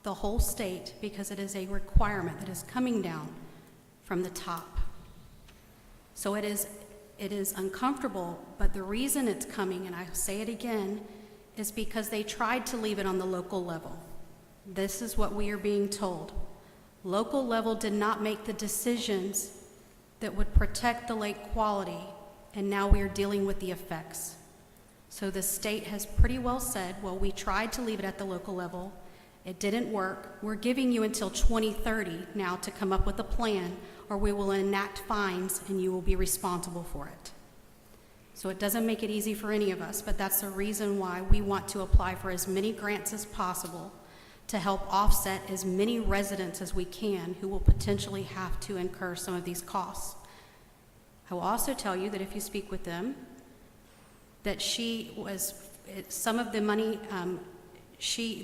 the whole state because it is a requirement that is coming down from the top. So it is uncomfortable, but the reason it's coming, and I say it again, is because they tried to leave it on the local level. This is what we are being told. Local level did not make the decisions that would protect the lake quality, and now we are dealing with the effects. So the state has pretty well said, well, we tried to leave it at the local level. It didn't work. We're giving you until 2030 now to come up with a plan, or we will enact fines and you will be responsible for it. So it doesn't make it easy for any of us, but that's the reason why we want to apply for as many grants as possible to help offset as many residents as we can who will potentially have to incur some of these costs. I will also tell you that if you speak with them, that some of the money,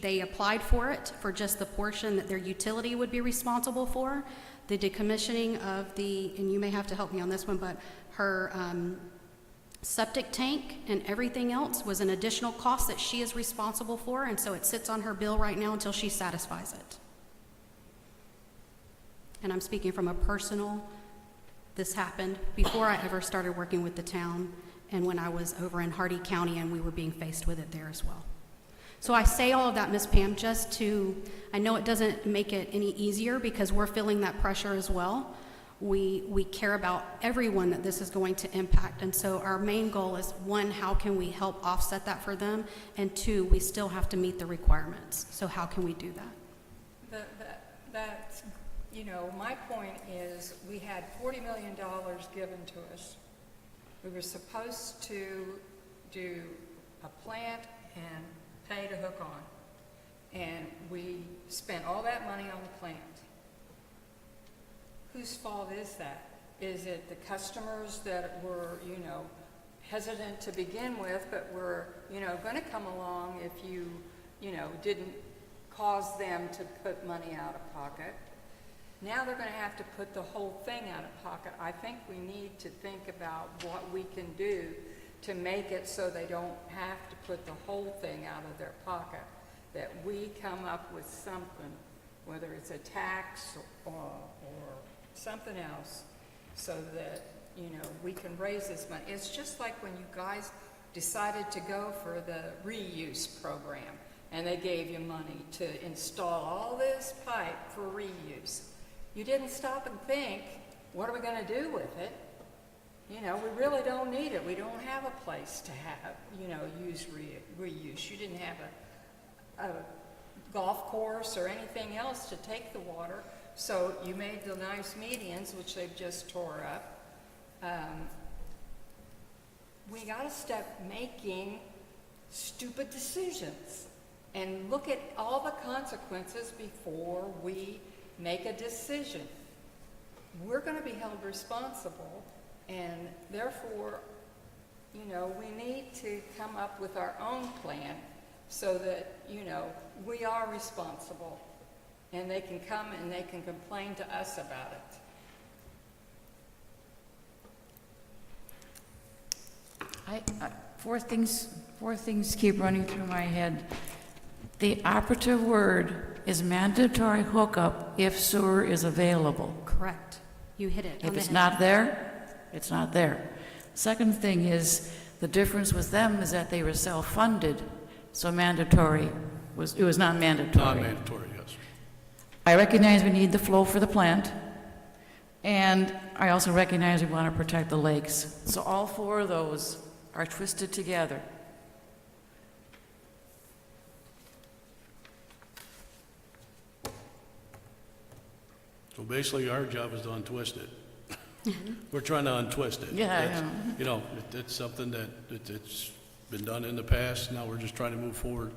they applied for it for just the portion that their utility would be responsible for. The decommissioning of and you may have to help me on this one, but her septic tank and everything else was an additional cost that she is responsible for, and so it sits on her bill right now until she satisfies it. And I'm speaking from a personal, this happened before I ever started working with the town, and when I was over in Hardy County and we were being faced with it there as well. So I say all of that, Ms. Pam, I know it doesn't make it any easier because we're feeling that pressure as well. We care about everyone that this is going to impact. And so our main goal is, one, how can we help offset that for them? And two, we still have to meet the requirements. So how can we do that? That's, my point is we had $40 million given to us. We were supposed to do a plant and pay to hook on. And we spent all that money on the plant. Whose fault is that? Is it the customers that were, hesitant to begin with, but were, going to come along if you, didn't cause them to put money out of pocket? Now they're going to have to put the whole thing out of pocket. I think we need to think about what we can do to make it so they don't have to put the whole thing out of their pocket, that we come up with something, whether it's a tax or something else, so that, we can raise this money. It's just like when you guys decided to go for the reuse program, and they gave you money to install all this pipe for reuse. You didn't stop and think, what are we going to do with it? We really don't need it. We don't have a place to have, use reuse. You didn't have a golf course or anything else to take the water. So you made the nice medians, which they've just tore up. We got to stop making stupid decisions and look at all the consequences before we make a decision. We're going to be held responsible, and therefore, we need to come up with our own plan so that, we are responsible. And they can come and they can complain to us about it. Four things keep running through my head. The operative word is mandatory hookup if sewer is available. Correct. You hit it on If the it's head. not there, it's not there. Second thing is, the difference with them is that they were self-funded, so it was not mandatory. Non-mandatory, yes. I recognize we need the flow for the plant, and I also recognize we want to protect the lakes. So all four of those are twisted together. So basically, our job is to untwist it. We're trying to untwist it. Yeah, I It's- know. You know, it's something that, it's been done in the past, now we're just trying to move forward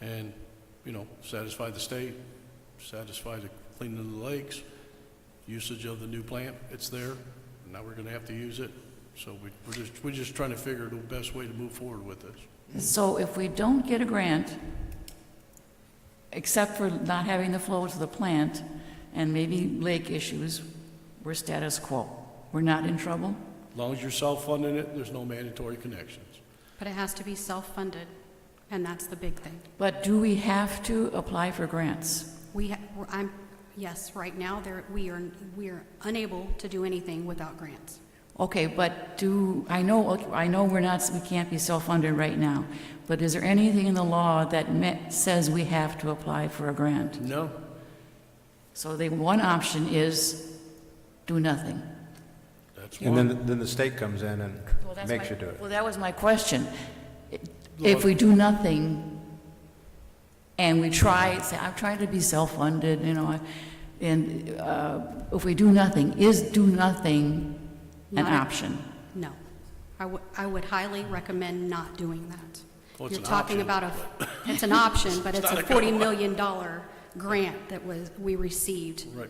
and, you know, satisfy the state, satisfy the cleaning of the lakes, usage of the new plant, it's there, now we're gonna have to use it, so we're just trying to figure the best way to move forward with this. So if we don't get a grant, except for not having the flow to the plant and maybe lake issues, we're status quo. We're not in trouble? As long as you're self-funding it, there's no mandatory connections. But it has to be self-funded, and that's the big thing. But do we have to apply for grants? Yes, right now, we are unable to do anything without grants. Okay, but I know we can't be self-funded right now, but is there anything in the law that says we have to apply for a grant? No, So the one option is do nothing. that's And one. then the state comes in and makes you do it. Well, that was my question. If we do nothing and we try, say, I'm trying to be self-funded, you know, and if we do nothing, is do nothing an Not- option? No. I would highly recommend not doing that. Well, it's You're an talking option, about it's an option, but it's a not a good $40 one. million grant that we received. Right.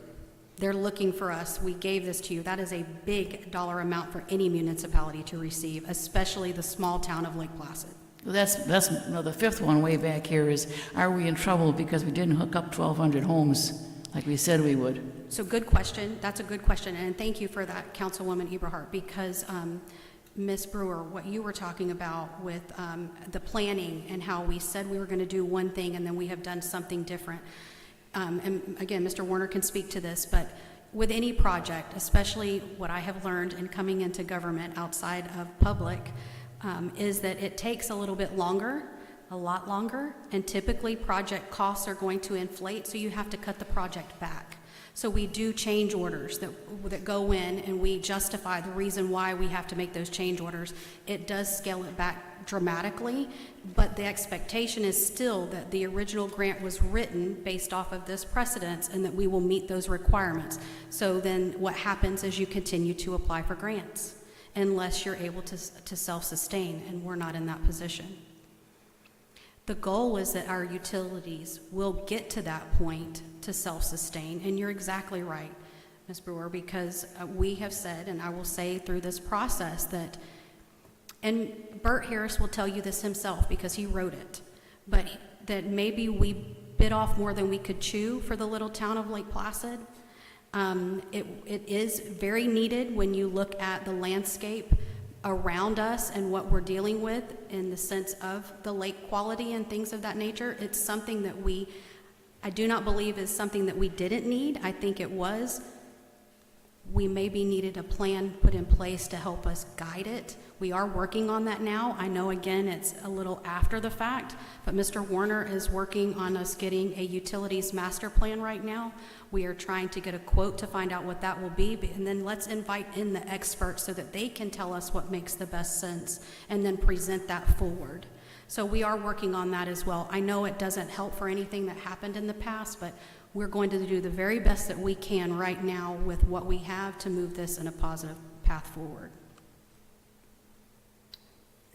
They're looking for us. We gave this to you. That is a big dollar amount for any municipality to receive, especially the small town of Lake Placid. Well, that's the fifth one way back here is, are we in trouble because we didn't hook up 1,200 homes like we said we would? So good question. That's a good question, and thank you for that, Councilwoman Eberhardt, because Ms. Brewer, what you were talking about with the planning and how we said we were going to do one thing and then we have done something different. And again, Mr. Warner can speak to this, but with any project, especially what I have learned in coming into government outside of public, is that it takes a little bit longer, a lot longer, and typically project costs are going to inflate, so you have to cut the project back. So we do change orders that go in, and we justify the reason why we have to make those change orders. It does scale it back dramatically, but the expectation is still that the original grant was written based off of this precedence and that we will meet those requirements. So then what happens is you continue to apply for grants unless you're able to self-sustain, and we're not in that position. The goal is that our utilities will get to that point to self-sustain, and you're exactly right, Ms. Brewer, because we have said, and I will say through this process that, and Bert Harris will tell you this himself because he wrote it, but that maybe we bit off more than we could chew for the little town of Lake Placid. It is very needed when you look at the landscape around us and what we're dealing with in the sense of the lake quality and things of that nature. It's something that I do not believe is something that we didn't need. I think it was. We maybe needed a plan put in place to help us guide it. We are working on that now. I know, again, it's a little after the fact, but Mr. Warner is working on us getting a utilities master plan right now. We are trying to get a quote to find out what that will be, and then let's invite in the experts so that they can tell us what makes the best sense and then present that forward. So we are working on that as well. I know it doesn't help for anything that happened in the past, but we're going to do the very best that we can right now with what we have to move this in a positive path forward.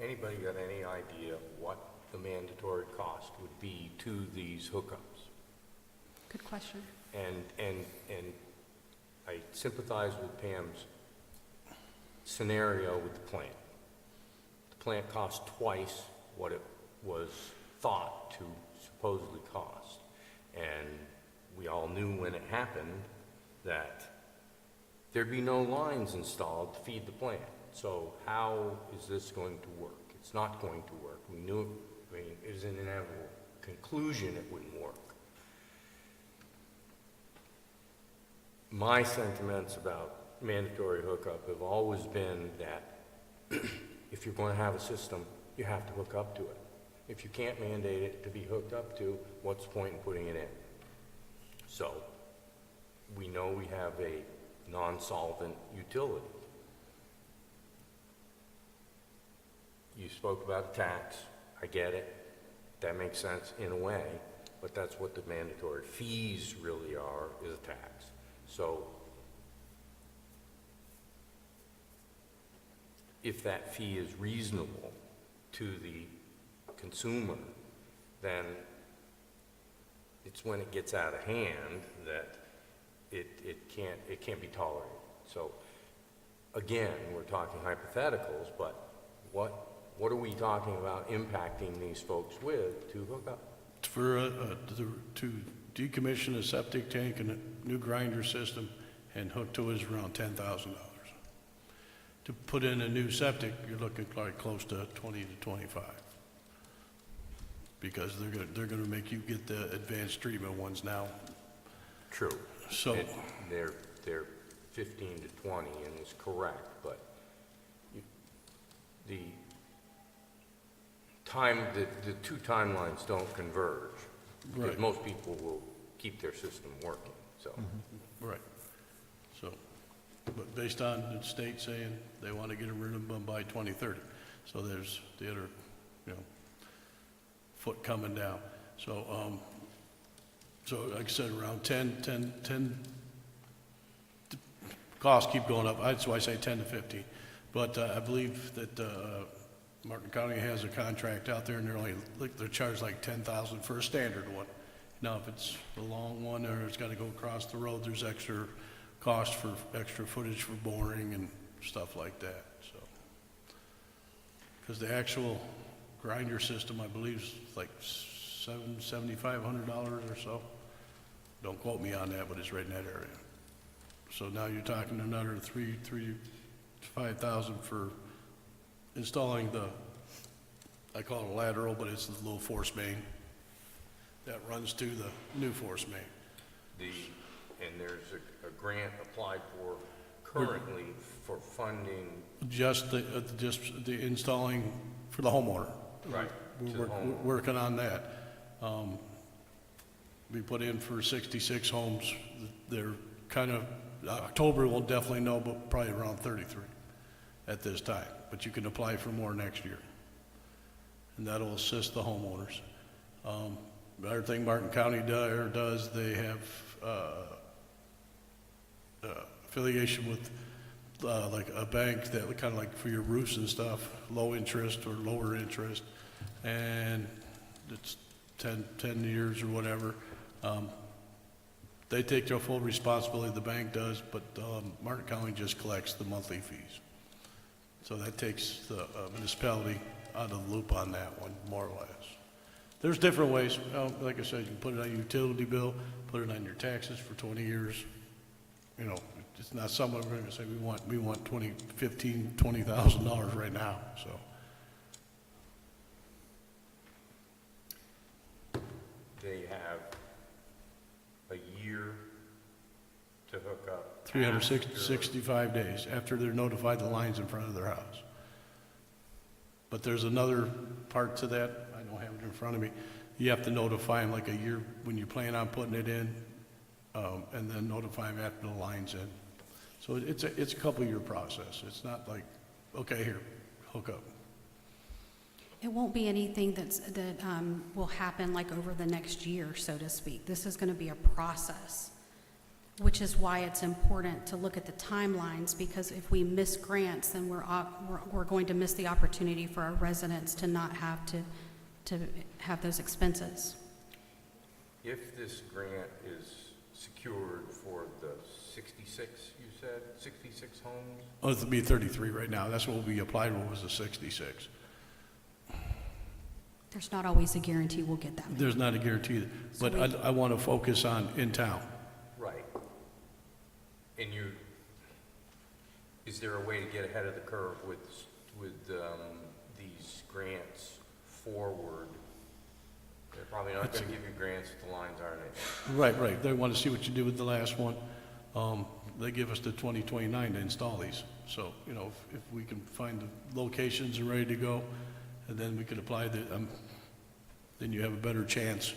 Anybody got any idea what the mandatory cost would be to these hookups? Good question. And I sympathize with Pam's scenario with the plant. The plant cost twice what it was thought to supposedly cost. And we all knew when it happened that there'd be no lines installed to feed the plant. So how is this going to work? It's not going to work. We knew, it was an inevitable conclusion it wouldn't work. My sentiments about mandatory hookup have always been that if you're going to have a system, you have to hook up to it. If you can't mandate it to be hooked up to, what's the point in putting it in? So we know we have a non-solvent utility. You spoke about a tax. I get it. That makes sense in a way, but that's what the mandatory fees really are, is a tax. So if that fee is reasonable to the consumer, then it's when it gets out of hand that it can't be tolerated. So again, we're talking hypotheticals, but what are we talking about impacting these folks with to hook up? For, to decommission a septic tank and a new grinder system and hook to it is around $10,000. To put in a new septic, you're looking like close to 20 to 25. Because they're gonna make you get the advanced treatment ones now. True. So, They're 15 to 20 and is correct, but the two timelines don't converge. Because Right. most people will keep their system working, so. right. So, but based on the state saying they want to get rid of them by 2030. So there's the other, foot coming down. So, so like I said, around 10, costs keep going up. That's why I say 10 to 15. But I believe that Martin County has a contract out there, and they're charged like $10,000 for a standard one. Now, if it's a long one or it's got to go across the road, there's extra cost for extra footage for boring and stuff like that. So, because the actual grinder system, I believe, is like $7,500 or so. Don't quote me on that, but it's right in that area. So now you're talking another $3,000 to $5,000 for installing I call it a lateral, but it's the little force main that runs to the new force main. And there's a grant applied for currently for funding. Just the installing for the homeowner. Right. We're working on that. We put in for 66 homes. They're kind of, October we'll definitely know, but probably around 33 at this time. But you can apply for more next year. And that'll assist the homeowners. The other thing Martin County does, they have affiliation with like a bank that kind of like for your roofs and stuff, low interest or lower interest, and it's 10 years or whatever. They take their full responsibility, the bank does, but Martin County just collects the monthly fees. So that takes the municipality out of the loop on that one, more or less. There's different ways. Like I said, you can put it on your utility bill, put it on your taxes for 20 years. It's not something we're going to say we want $20,000 right now. So They have a year to hook up. 365 days after they're notified the line's in front of their house. But there's another part to that. I don't have it in front of me. You have to notify them like a year when you plan on putting it in, and then notify them after the line's in. So it's a couple-year process. It's not like, okay, here, hook up. It won't be anything that will happen like over the next year, so to speak. This is going to be a process, which is why it's important to look at the timelines, because if we miss grants, then we're going to miss the opportunity for our residents to not have to have those expenses. If this grant is secured for the 66, you said, 66 homes? Oh, it'll be 33 right now. That's what we applied for, was the 66. There's not always a guarantee we'll get that many. There's not a guarantee, but I want to focus on in town. Right. And is there a way to get ahead of the curve with these grants forward? They're probably not going to give you grants if the lines aren't in. Right. They want to see what you do with the last one. They give us to 2029 to install these. So, if we can find the locations and ready to go, and then we could apply then you have a better chance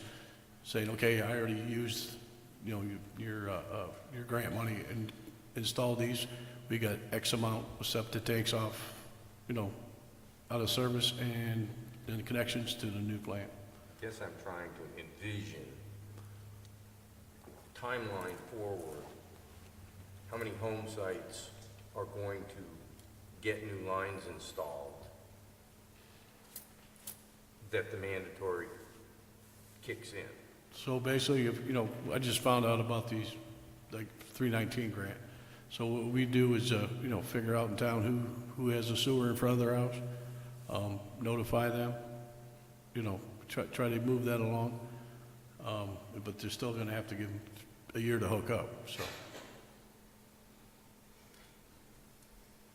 saying, okay, I already used, your grant money and installed these. We got X amount of septic tanks off, out of service, and then connections to the new plant. I guess I'm trying to envision timeline forward. How many home sites are going to get new lines installed, that the mandatory kicks in. So basically, if, you know, I just found out about these, like, 319 grant. So what we do is, you know, figure out in town who has a sewer in front of their house, notify them, you know, try to move that along. But they're still gonna have to give them a year to hook up, so.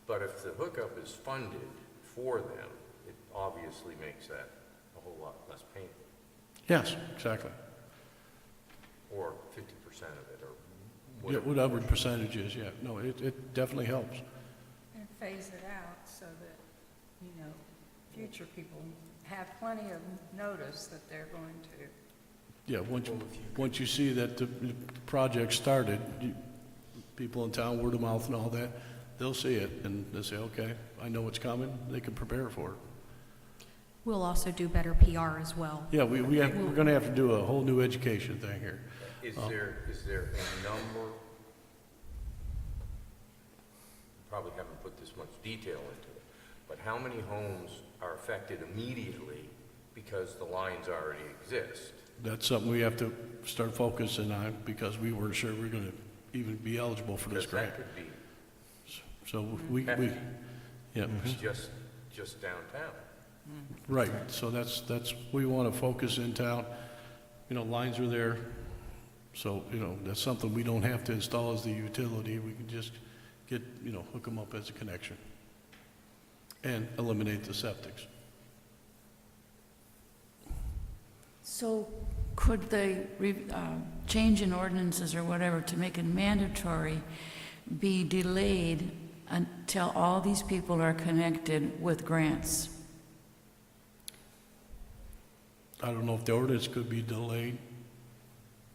But if the hookup is funded for them, it obviously makes that a whole lot less painful, Yes, exactly. or 50% of it, or Yeah, whatever. whatever percentage is, yeah. No, it definitely helps. And phase it out so that, you know, future people have plenty of notice that they're going to. Yeah, once you see that the project started, people in town, word of mouth and all that, they'll see it and they'll say, okay, I know it's coming, they can prepare for it. We'll also do better PR as well. Yeah, we're gonna have to do a whole new education thing here. Is there a number? Probably haven't put this much detail into it, but how many homes are affected immediately because the lines already exist? That's something we have to start focusing on because we weren't sure we were gonna even be eligible for this Because grant. that could be So we, hefty, yeah, just downtown. right. So that's, we wanna focus in town. You know, lines are there. So, you know, that's something we don't have to install as the utility. We can just get, you know, hook them up as a connection and eliminate the septics. So could the change in ordinances or whatever to make it mandatory be delayed until all these people are connected with grants? I don't know if the ordinance could be delayed.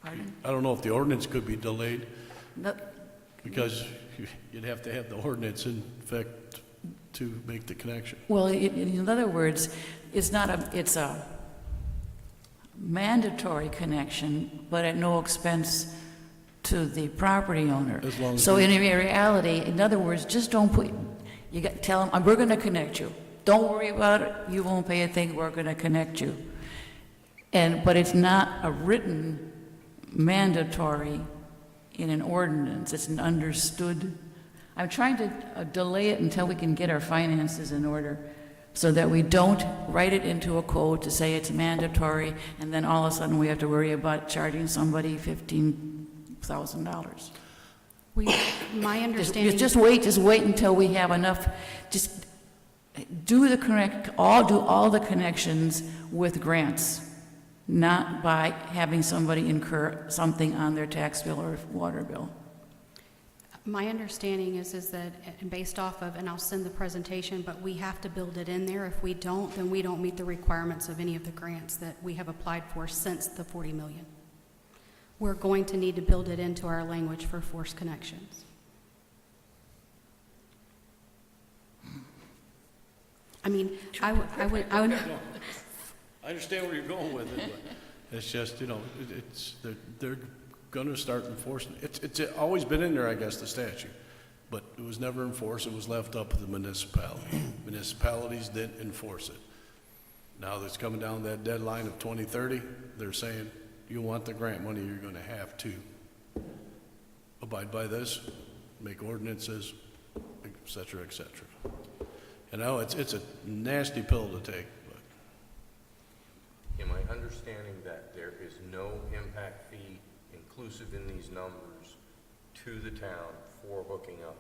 Pardon? I don't know if the ordinance could be delayed No, because you'd have to have the ordinance in effect to make the connection. well, in other words, it's a mandatory connection, but at no expense to the property owner. As long as So we- in reality, in other words, just don't tell them, we're gonna connect you. Don't worry about it, you won't pay a thing, we're gonna connect you. But it's not a written mandatory in an ordinance, it's an understood. I'm trying to delay it until we can get our finances in order, so that we don't write it into a code to say it's mandatory, and then all of a sudden we have to worry about charging somebody $15,000. My understanding. Just wait until we have enough, just do all the connections with grants, not by having somebody incur something on their tax bill or water bill. My understanding is that, and based off of, and I'll send the presentation, but we have to build it in there. If we don't, then we don't meet the requirements of any of the grants that we have applied for since the 40 million. We're going to need to build it into our language for forced connections. I mean, I would, I understand where you're going with it, but it's just, you know, they're gonna start enforcing it. It's always been in there, I guess, the statute, but it was never enforced. It was left up to the municipality. Municipalities didn't enforce it. Now that's coming down that deadline of 2030, they're saying, you want the grant money, you're gonna have to abide by this, make ordinances, et cetera, et cetera. You know, it's a nasty pill to take, but Am I understanding that there is no impact fee inclusive in these numbers to the town for hooking up?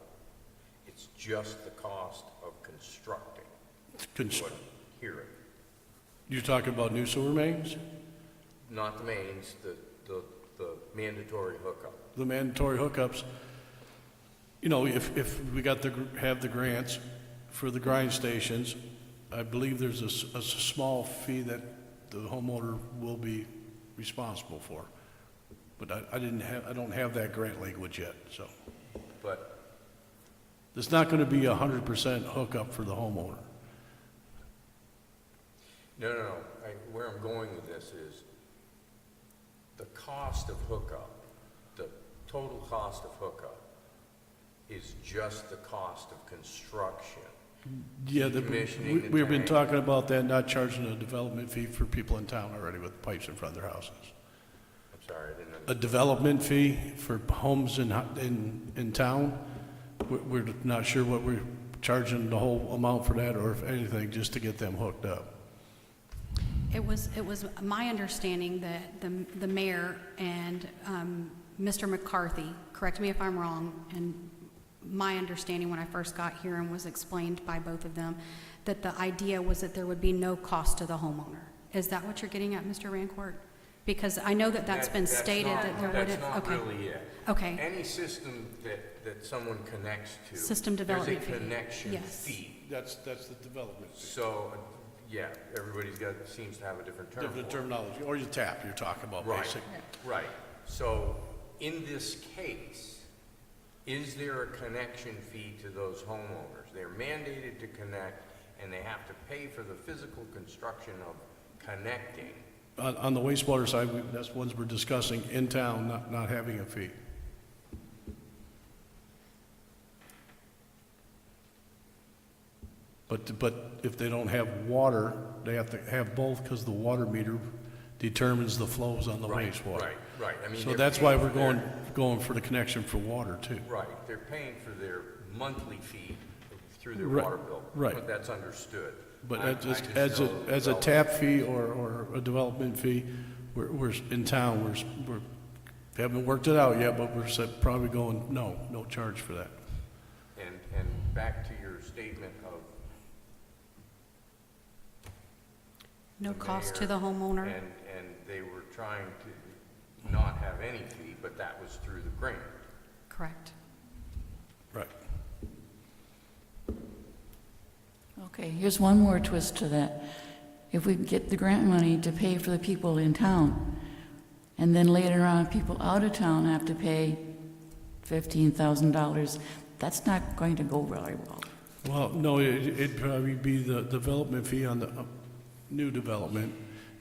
It's just the cost of constructing. What I'm hearing. you're talking about new sewer mains? Not the mains, the mandatory hookup. The mandatory hookups, you know, if we have the grants for the grind stations, I believe there's a small fee that the homeowner will be responsible for. But I don't have that grant language yet, so. But It's not gonna be 100% hookup for the homeowner. no. Where I'm going with this is the cost of hookup, the total cost of hookup is just the cost of construction Yeah, decommissioning the we've been tank. talking about that, not charging a development fee for people in town already with pipes in front of their houses. I'm sorry, I didn't A development fee for homes in town. We're not sure what we're charging the whole amount for that, or if anything, just to get them hooked up. It was my understanding that the mayor and Mr. McCarthy, correct me if I'm wrong, and my understanding when I first got here and was explained by both of them, that the idea was that there would be no cost to the homeowner. Is that what you're getting at, Mr. Rancourt? Because I know that that's been stated that there wouldn't. That's not Okay. really it. Okay. Any system that someone connects to. System development fee. There's a connection Yes. fee. That's the development fee. So, yeah, everybody's seems to have a different term Different for it. terminology, or your tap you're talking about, Right, basically. right. So, in this case, is there a connection fee to those homeowners? They're mandated to connect, and they have to pay for the physical construction of connecting. On the wastewater side, that's ones we're discussing in town, not having a fee. But if they don't have water, they have to have both, because the water meter determines the flows on the wastewater. Right. I mean, So they're that's why paying we're for going for the connection for water too. Right, they're paying for their monthly fee through their Right, water bill. right. But that's understood. But I just as know a development- tap fee or a development fee, we're in town, we haven't worked it out yet, but we're probably going, no charge for that. And back to your statement of No the cost to mayor the homeowner. And they were trying to not have any fee, but that was through the grant. Correct. Right. Okay, here's one more twist to that. If we get the grant money to pay for the people in town, and then later on, people out of town have to pay $15,000, that's not going to go very well. Well, no, it'd probably be the development fee on the new development.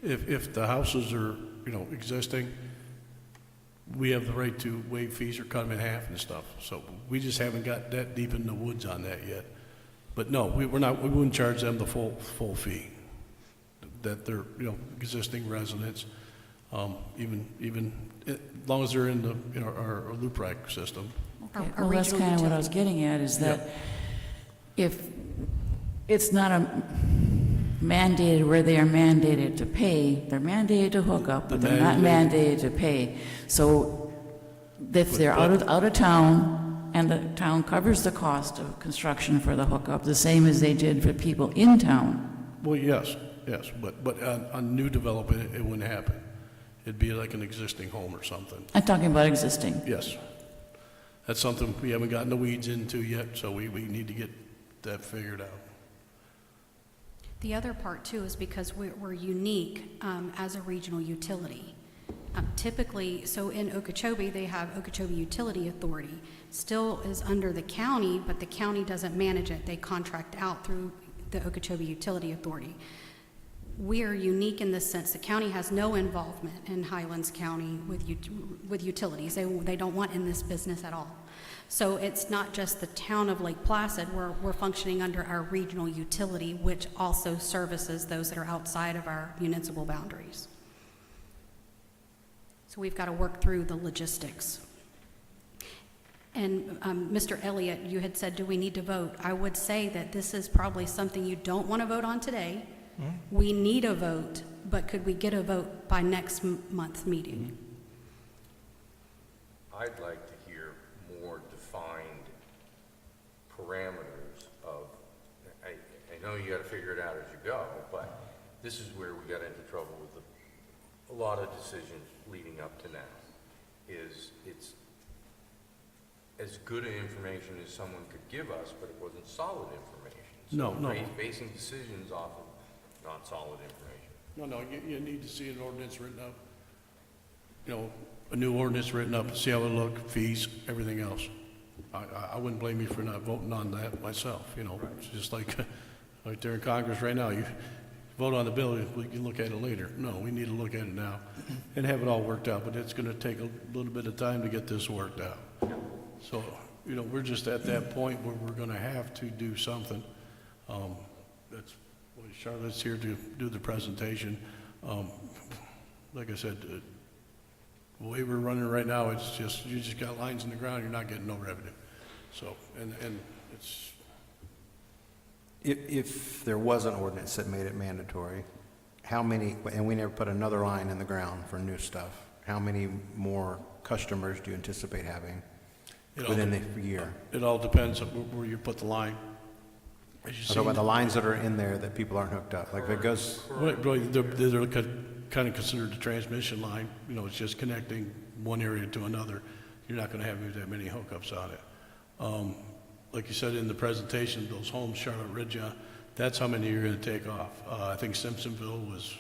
If the houses are, existing, we have the right to waive fees or cut them in half and stuff. So we just haven't got that deep in the woods on that yet. But no, we wouldn't charge them the full fee. That they're, existing residents, even as long as they're in the, our LPRUAC system. Okay, Our well, that's regional kind of what I utility. was getting at, is that if it's not a mandated where they are mandated to pay, they're mandated to hook up, but they're not mandated to pay. So if they're out of town, and the town covers the cost of construction for the hookup, the same as they did for people in town. Well, yes, but on new development, it wouldn't happen. It'd be like an existing home or something. I'm talking about existing. Yes. That's something we haven't gotten the weeds into yet, so we need to get that figured out. The other part too is because we're unique as a regional utility. Typically, so in Okeechobee, they have Okeechobee Utility Authority. Still is under the county, but the county doesn't manage it. They contract out through the Okeechobee Utility Authority. We are unique in this sense. The county has no involvement in Highlands County with utilities. They don't want in this business at all. So it's not just the town of Lake Placid. We're functioning under our regional utility, which also services those that are outside of our municipal boundaries. So we've got to work through the logistics. And Mr. Elliott, you had said, do we need to vote? I would say that this is probably something you don't want to vote on today. We need a vote, but could we get a vote by next month's meeting? I'd like to hear more defined parameters of, I know you gotta figure it out as you go, but this is where we got into trouble with a lot of decisions leading up to now, is it's as good an information as someone could give us, but it wasn't solid information. So No. basing decisions off of not solid information. No, you need to see an ordinance written up. A new ordinance written up, see how it look, fees, everything else. I wouldn't blame you for not voting on that myself, It's just like, right there in Congress right now, you vote on the bill, we can look at it later. No, we need to look at it now and have it all worked out, but it's gonna take a little bit of time to get this worked out. So, we're just at that point where we're gonna have to do something. That's, well, Charlotte's here to do the presentation. Like I said, the way we're running right now, it's just, you just got lines in the ground, you're not getting no revenue. So, and it's, If there was an ordinance that made it mandatory, how many, and we never put another line in the ground for new stuff, how many more customers do you anticipate having It all within the year? it all depends on where you put the line. As you I'm see, talking about the lines that are in there that people aren't hooked up, like if it goes, really, they're kind of considered the transmission line, you know, it's just connecting one area to another. You're not gonna have that many hookups on it. Like you said in the presentation, those homes, Charlotte Ridge, that's how many you're gonna take off. I think Simpsonville was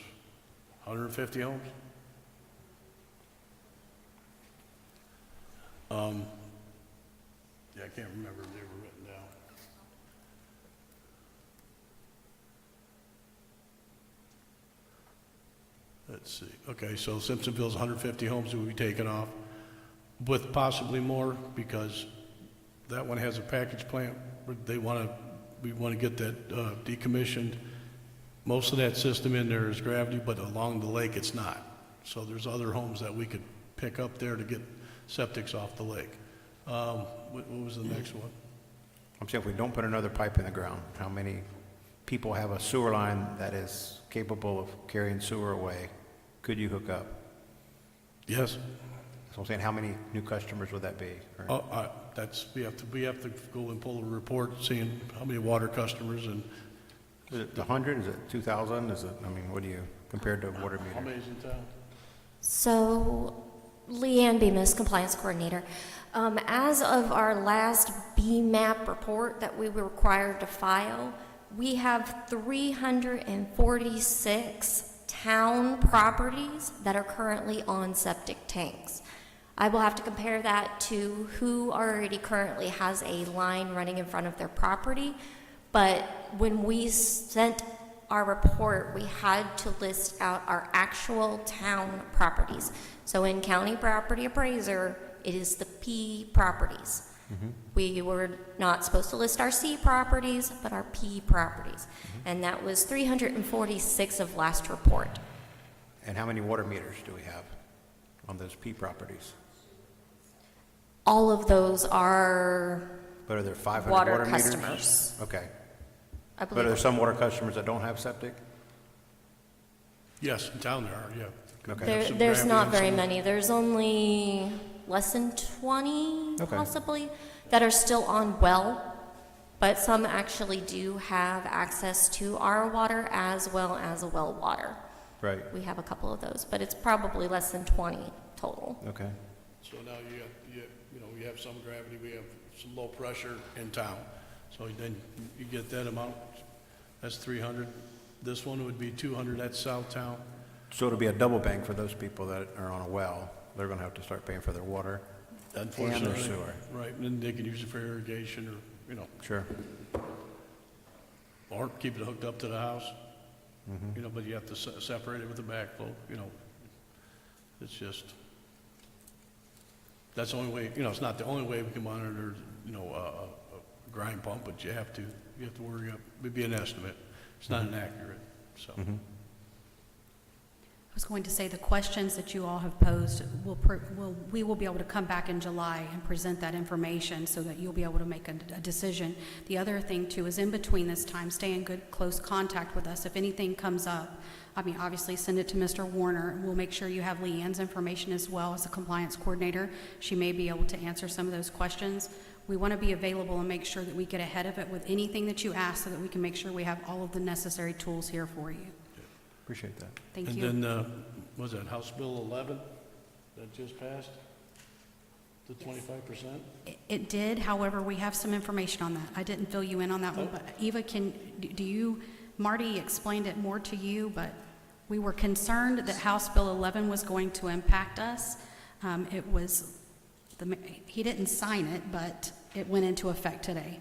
150 homes. Yeah, I can't remember if they were written down. Let's see, okay, so Simpsonville's 150 homes that will be taken off, with possibly more, because that one has a package plant, but we want to get that decommissioned. Most of that system in there is gravity, but along the lake, it's not. So there's other homes that we could pick up there to get septics off the lake. What was the next one? I'm saying if we don't put another pipe in the ground, how many people have a sewer line that is capable of carrying sewer away? Could you hook up? Yes. So I'm saying, how many new customers would that be? Or- That's, we have to go and pull a report, seeing how many water customers and Is it 100? Is it 2,000? Is it, I mean, what do you, compared to a water how meter? many's in town. So, Leanne Bemis, Compliance Coordinator. As of our last BMAP report that we were required to file, we have 346 town properties that are currently on septic tanks. I will have to compare that to who already currently has a line running in front of their property, but when we sent our report, we had to list out our actual town properties. So in County Property Appraiser, it is the P properties. We were not supposed to list our C properties, but our P properties. And that was 346 of last report. And how many water meters do we have on those P properties? All of those are But are there 500 water water meters? customers. Okay. I But are there believe some water customers that don't have septic? Yes, in town there are, yeah. Okay. some there's gravity not and very some- many. There's only less than 20 Okay. possibly that are still on well, but some actually do have access to our water as well as a well water. Right. We have a couple of those, but it's probably less than 20 total. Okay. So now you have some gravity, we have some low pressure in town. So then you get that amount, that's 300. This one would be 200, that's Southtown. So it'll be a double bank for those people that are on a well. They're going to have to start paying for their water. Unfortunately. sewer. Right, and then they can use it for irrigation or, Sure. or keep it hooked up to the house. But you have to separate it with the backflow, It's just, that's the only way, it's not the only way we can monitor, a grind pump, but you have to worry up, it'd be an estimate. It's not inaccurate, so. I was going to say the questions that you all have posed, we will be able to come back in July and present that information so that you'll be able to make a decision. The other thing too is in between this time, stay in good, close contact with us. If anything comes up, obviously send it to Mr. Warner. We'll make sure you have Leanne's information as well as the compliance coordinator. She may be able to answer some of those questions. We want to be available and make sure that we get ahead of it with anything that you ask so that we can make sure we have all of the necessary tools here for you. Appreciate that. Thank you. And then, was that House Bill 11 that just passed? The 25%? It did, however, we have some information on that. I didn't fill you in on that one, but Eva, Marty explained it more to you, but we were concerned that House Bill 11 was going to impact us. He didn't sign it, but it went into effect today.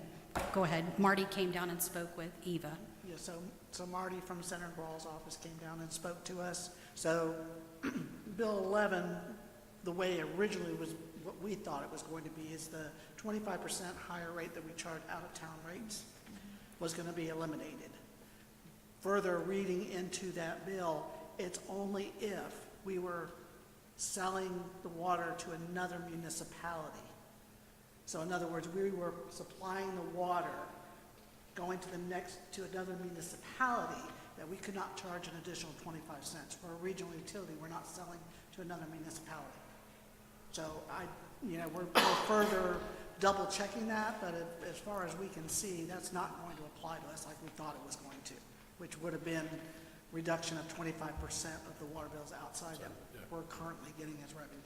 Go ahead. Marty came down and spoke with Eva. Yeah, so Marty from Senator Ball's office came down and spoke to us. So Bill 11, the way it originally was, what we thought it was going to be is the 25% higher rate that we charge out-of-town rates. was going to be eliminated. Further reading into that bill, it's only if we were selling the water to another municipality. So in other words, we were supplying the water, going to another municipality, that we could not charge an additional 25 cents. For a regional utility, we're not selling to another municipality. So we're further double checking that, but as far as we can see, that's not going to apply to us like we thought it was going to, which would have been reduction of 25% of the water bills outside that we're currently getting as revenue.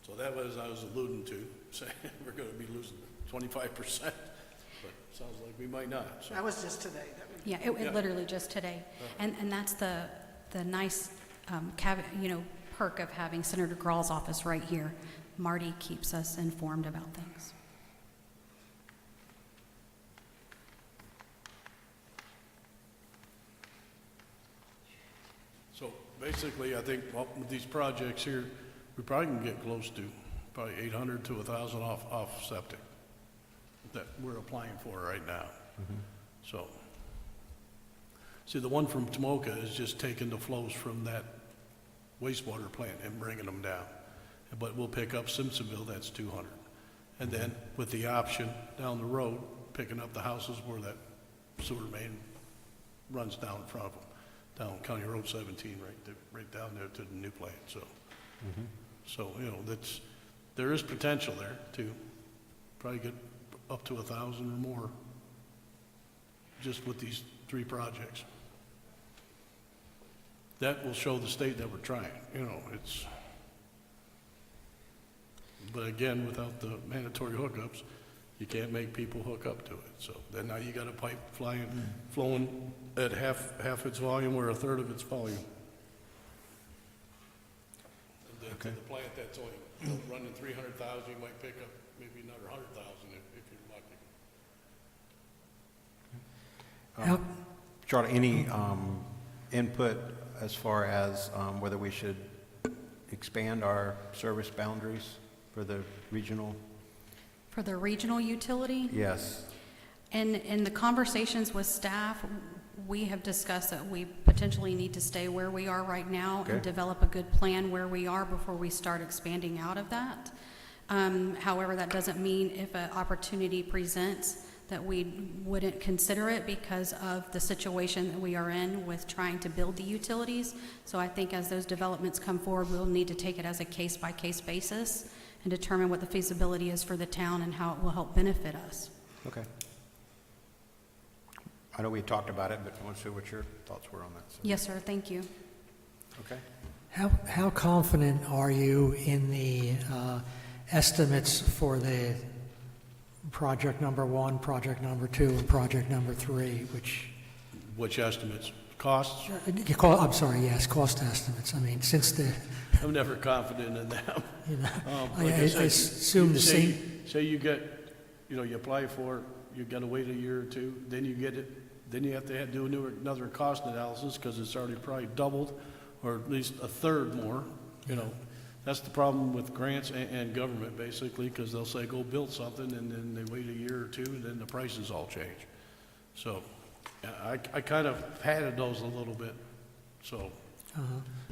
So that was, I was alluding to, saying we're gonna be losing 25%, but sounds like we might not, so. That was just today. Yeah, it literally just today. And that's the nice, perk of having Senator Grawl's office right here. Marty keeps us informed about things. So basically, I think with these projects here, we probably can get close to probably 800 to 1,000 off septic that we're applying for right now. So, see, the one from Tomoka is just taking the flows from that wastewater plant and bringing them down. But we'll pick up Simpsonville, that's 200. And then with the option down the road, picking up the houses where that sewer main runs down in front of them, down County Road 17, right down there to the new plant. So, so there is potential there to probably get up to 1,000 or more just with these 3 projects. That will show the state that we're trying. But again, without the mandatory hookups, you can't make people hook up to it. So then now you got a pipe flowing at half its volume or a third of its volume. And then to the plant that's only running 300,000, you might pick up maybe another 100,000 if you're lucky. Charlotte, any input as far as whether we should expand our service boundaries for the regional? For the regional utility? Yes. And in the conversations with staff, we have discussed that we potentially need to stay where we are right now and develop a good plan where we are before we start expanding out of that. However, that doesn't mean if an opportunity presents that we wouldn't consider it because of the situation that we are in with trying to build the utilities. So I think as those developments come forward, we'll need to take it as a case-by-case basis and determine what the feasibility is for the town and how it will help benefit us. Okay. I know we talked about it, but I want to see what your thoughts were on that. So. Yes, sir. Thank you. Okay. How confident are you in the estimates for the project number 1, project number 2, and project number 3, Which estimates? Costs? I'm sorry, yes, cost estimates. I mean, since the... I'm never confident in them. I assume the same... Say you get, you apply for it, you got to wait a year or 2, then you get it, then you have to do another cost analysis because it's already probably doubled or at least a third more, That's the problem with grants and government, basically, because they'll say, go build something, and then they wait a year or 2, and then the prices all change. So I kind of padded those a little bit, so.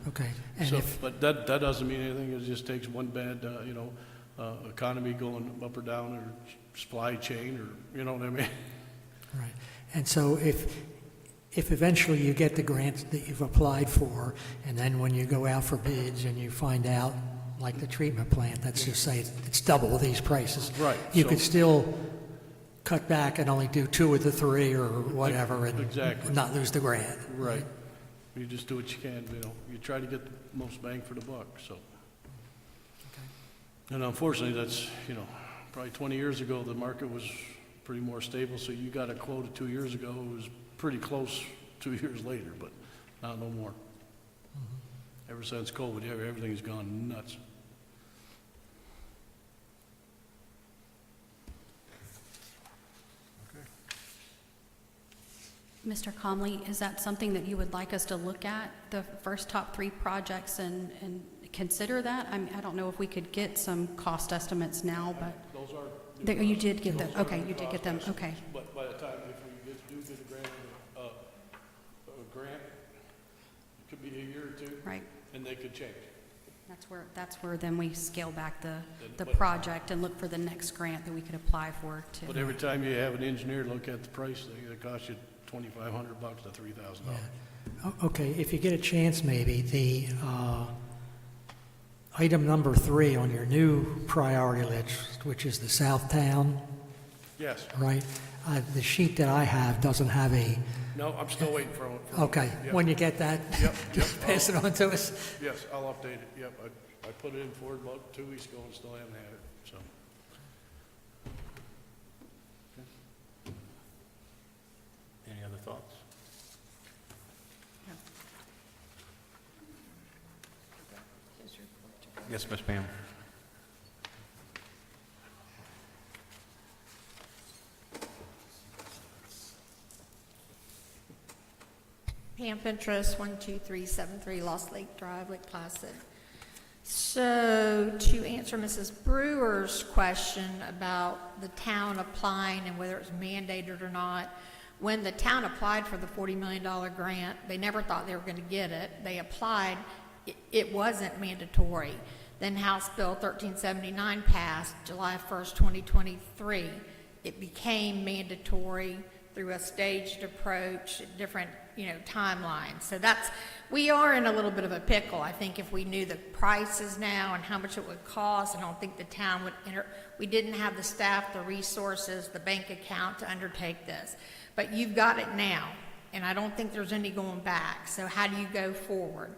Okay. And But that doesn't mean anything. It just takes one bad, economy going up or down, or supply chain, or, you know what I mean? Right. And so if eventually you get the grant that you've applied for, and then when you go out for bids and you find out, like the treatment plant, let's just say it's double these prices. Right. You could still cut back and only do 2 of the 3 or whatever and Exactly. not lose the grant. Right. You just do what you can, you try to get the most bang for the buck, so. Okay. And unfortunately, that's, probably 20 years ago, the market was pretty more stable, so you got a quote 2 years ago, it was pretty close 2 years later, but not no more. Ever since COVID, everything's gone nuts. Mr. Comley, is that something that you would like us to look at, the first top 3 projects, and consider that? I don't know if we could get some cost estimates now, but... Those are... You did get them. Okay, you did get them. Okay. But by the time, if we get could be a year or two, right? and they could change. That's where then we scale back the But- project and look for the next grant that we could apply for to. But every time you have an engineer look at the price, it costs you $2,500 to $3,000. Okay, if you get a chance, maybe, the item number 3 on your new priority list, which is the Southtown, Yes. right? The sheet that I have doesn't have a, No, I'm still waiting for. okay, Yep. when you get that, Yep, just yep. pass it on to us. Yes, I'll update it. Yep, I put it in for it about 2 weeks ago and still haven't had it, so. Any other thoughts? Yes, Ms. Pam? Pam Pinterest, 12373 Lost Lake Drive, Lake Placid. So to answer Mrs. Brewer's question about the town applying and whether it's mandated or not, when the town applied for the $40 million grant, they never thought they were going to get it. They applied, it wasn't mandatory. Then House Bill 1379 passed July 1st, 2023. It became mandatory through a staged approach, different, timelines. So we are in a little bit of a pickle. I think if we knew the prices now and how much it would cost, I don't think the town would we didn't have the staff, the resources, the bank account to undertake this. But you've got it now, and I don't think there's any going back. So how do you go forward?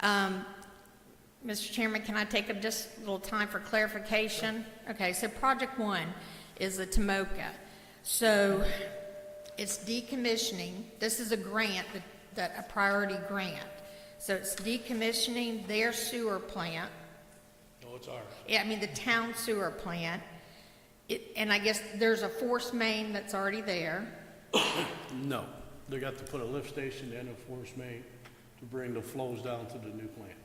Mr. Chairman, can I take just a little time for clarification? Okay, so Project 1 is the Tomoka. So it's decommissioning. This is a grant, a priority grant. So it's decommissioning their sewer plant. No, it's ours. Yeah, I mean the town sewer plant. And I guess there's a force main that's already there. No, they got to put a lift station and a force main to bring the flows down to the new plant.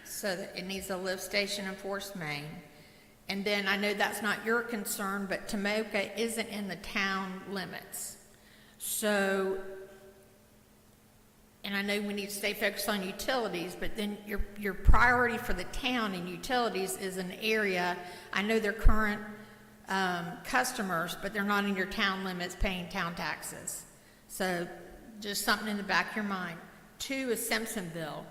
So that it needs a lift station and force main. And then I know that's not your concern, but Tomoka isn't in the town limits. So, and I know we need to stay focused on utilities, but then your priority for the town and utilities is an area, I know they're current customers, but they're not in your town limits paying town taxes. So just something in the back of your mind. 2 is Simpsonville.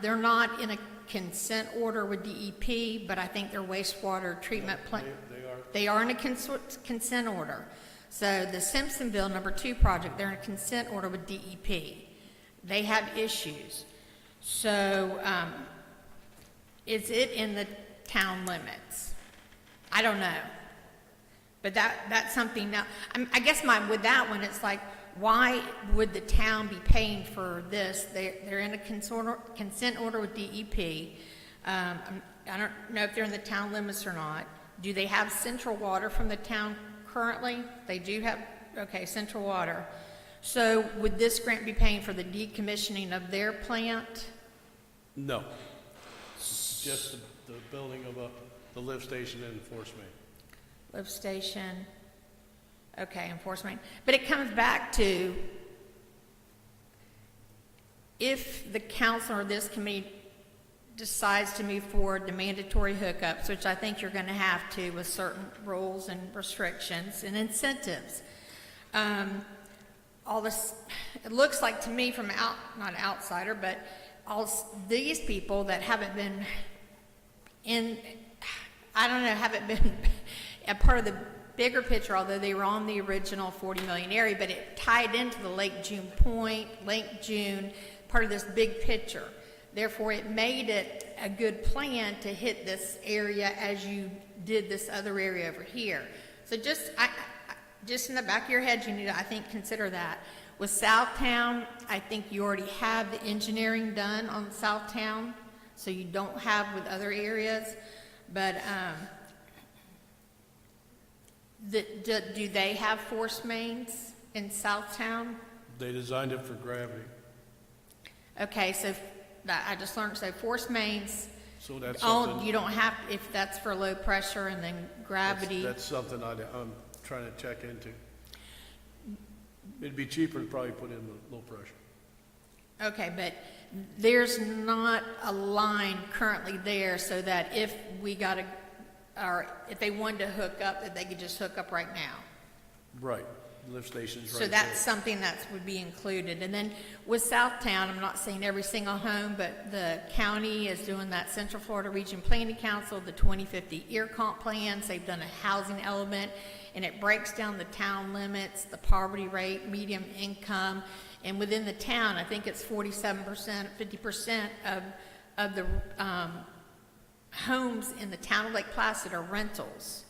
They're not in a consent order with DEP, but I think their wastewater treatment plant. They are in a consent order. So the Simpsonville number 2 project, they're in a consent order with DEP. They have issues. So is it in the town limits? I don't know. But that's something now. I guess with that one, it's like, why would the town be paying for this? They're in a consent order with DEP. I don't know if they're in the town limits or not. Do they have central water from the town currently? They do have, okay, central water. So would this grant be paying for the decommissioning of their plant? No, just the building of the lift station and the force main. Lift station, okay, enforcement. But it comes back to if the council or this committee decides to move forward to mandatory hookups, which I think you're going to have to with certain rules and restrictions and incentives. All this, it looks like to me from not an outsider, but all these people that haven't been haven't been a part of the bigger picture, although they were on the original 40 million area, but it tied into the Lake June Point, Lake June, part of this big picture. Therefore, it made it a good plan to hit this area as you did this other area over here. So just in the back of your head, you need to, I think, consider that. With Southtown, I think you already have the engineering done on Southtown, so you don't have with other areas. But do they have force mains in Southtown? They designed it for gravity. Okay, so I just learned, so force mains, So that's something. you don't have, if that's for low pressure and then gravity. That's something I'm trying to check into. It'd be cheaper to probably put in the low pressure. Okay, but there's not a line currently there so that if we got or if they wanted to hook up, that they could just hook up right now. Right, lift station's right So there. that's something that would be included. And then with Southtown, I'm not saying every single home, but the county is doing that Central Florida Region Planning Council, the 2050 ear comp plans. They've done a housing element, and it breaks down the town limits, the poverty rate, medium income, and within the town, I think it's 47%, 50% of the homes in the town of Lake Placid are rentals.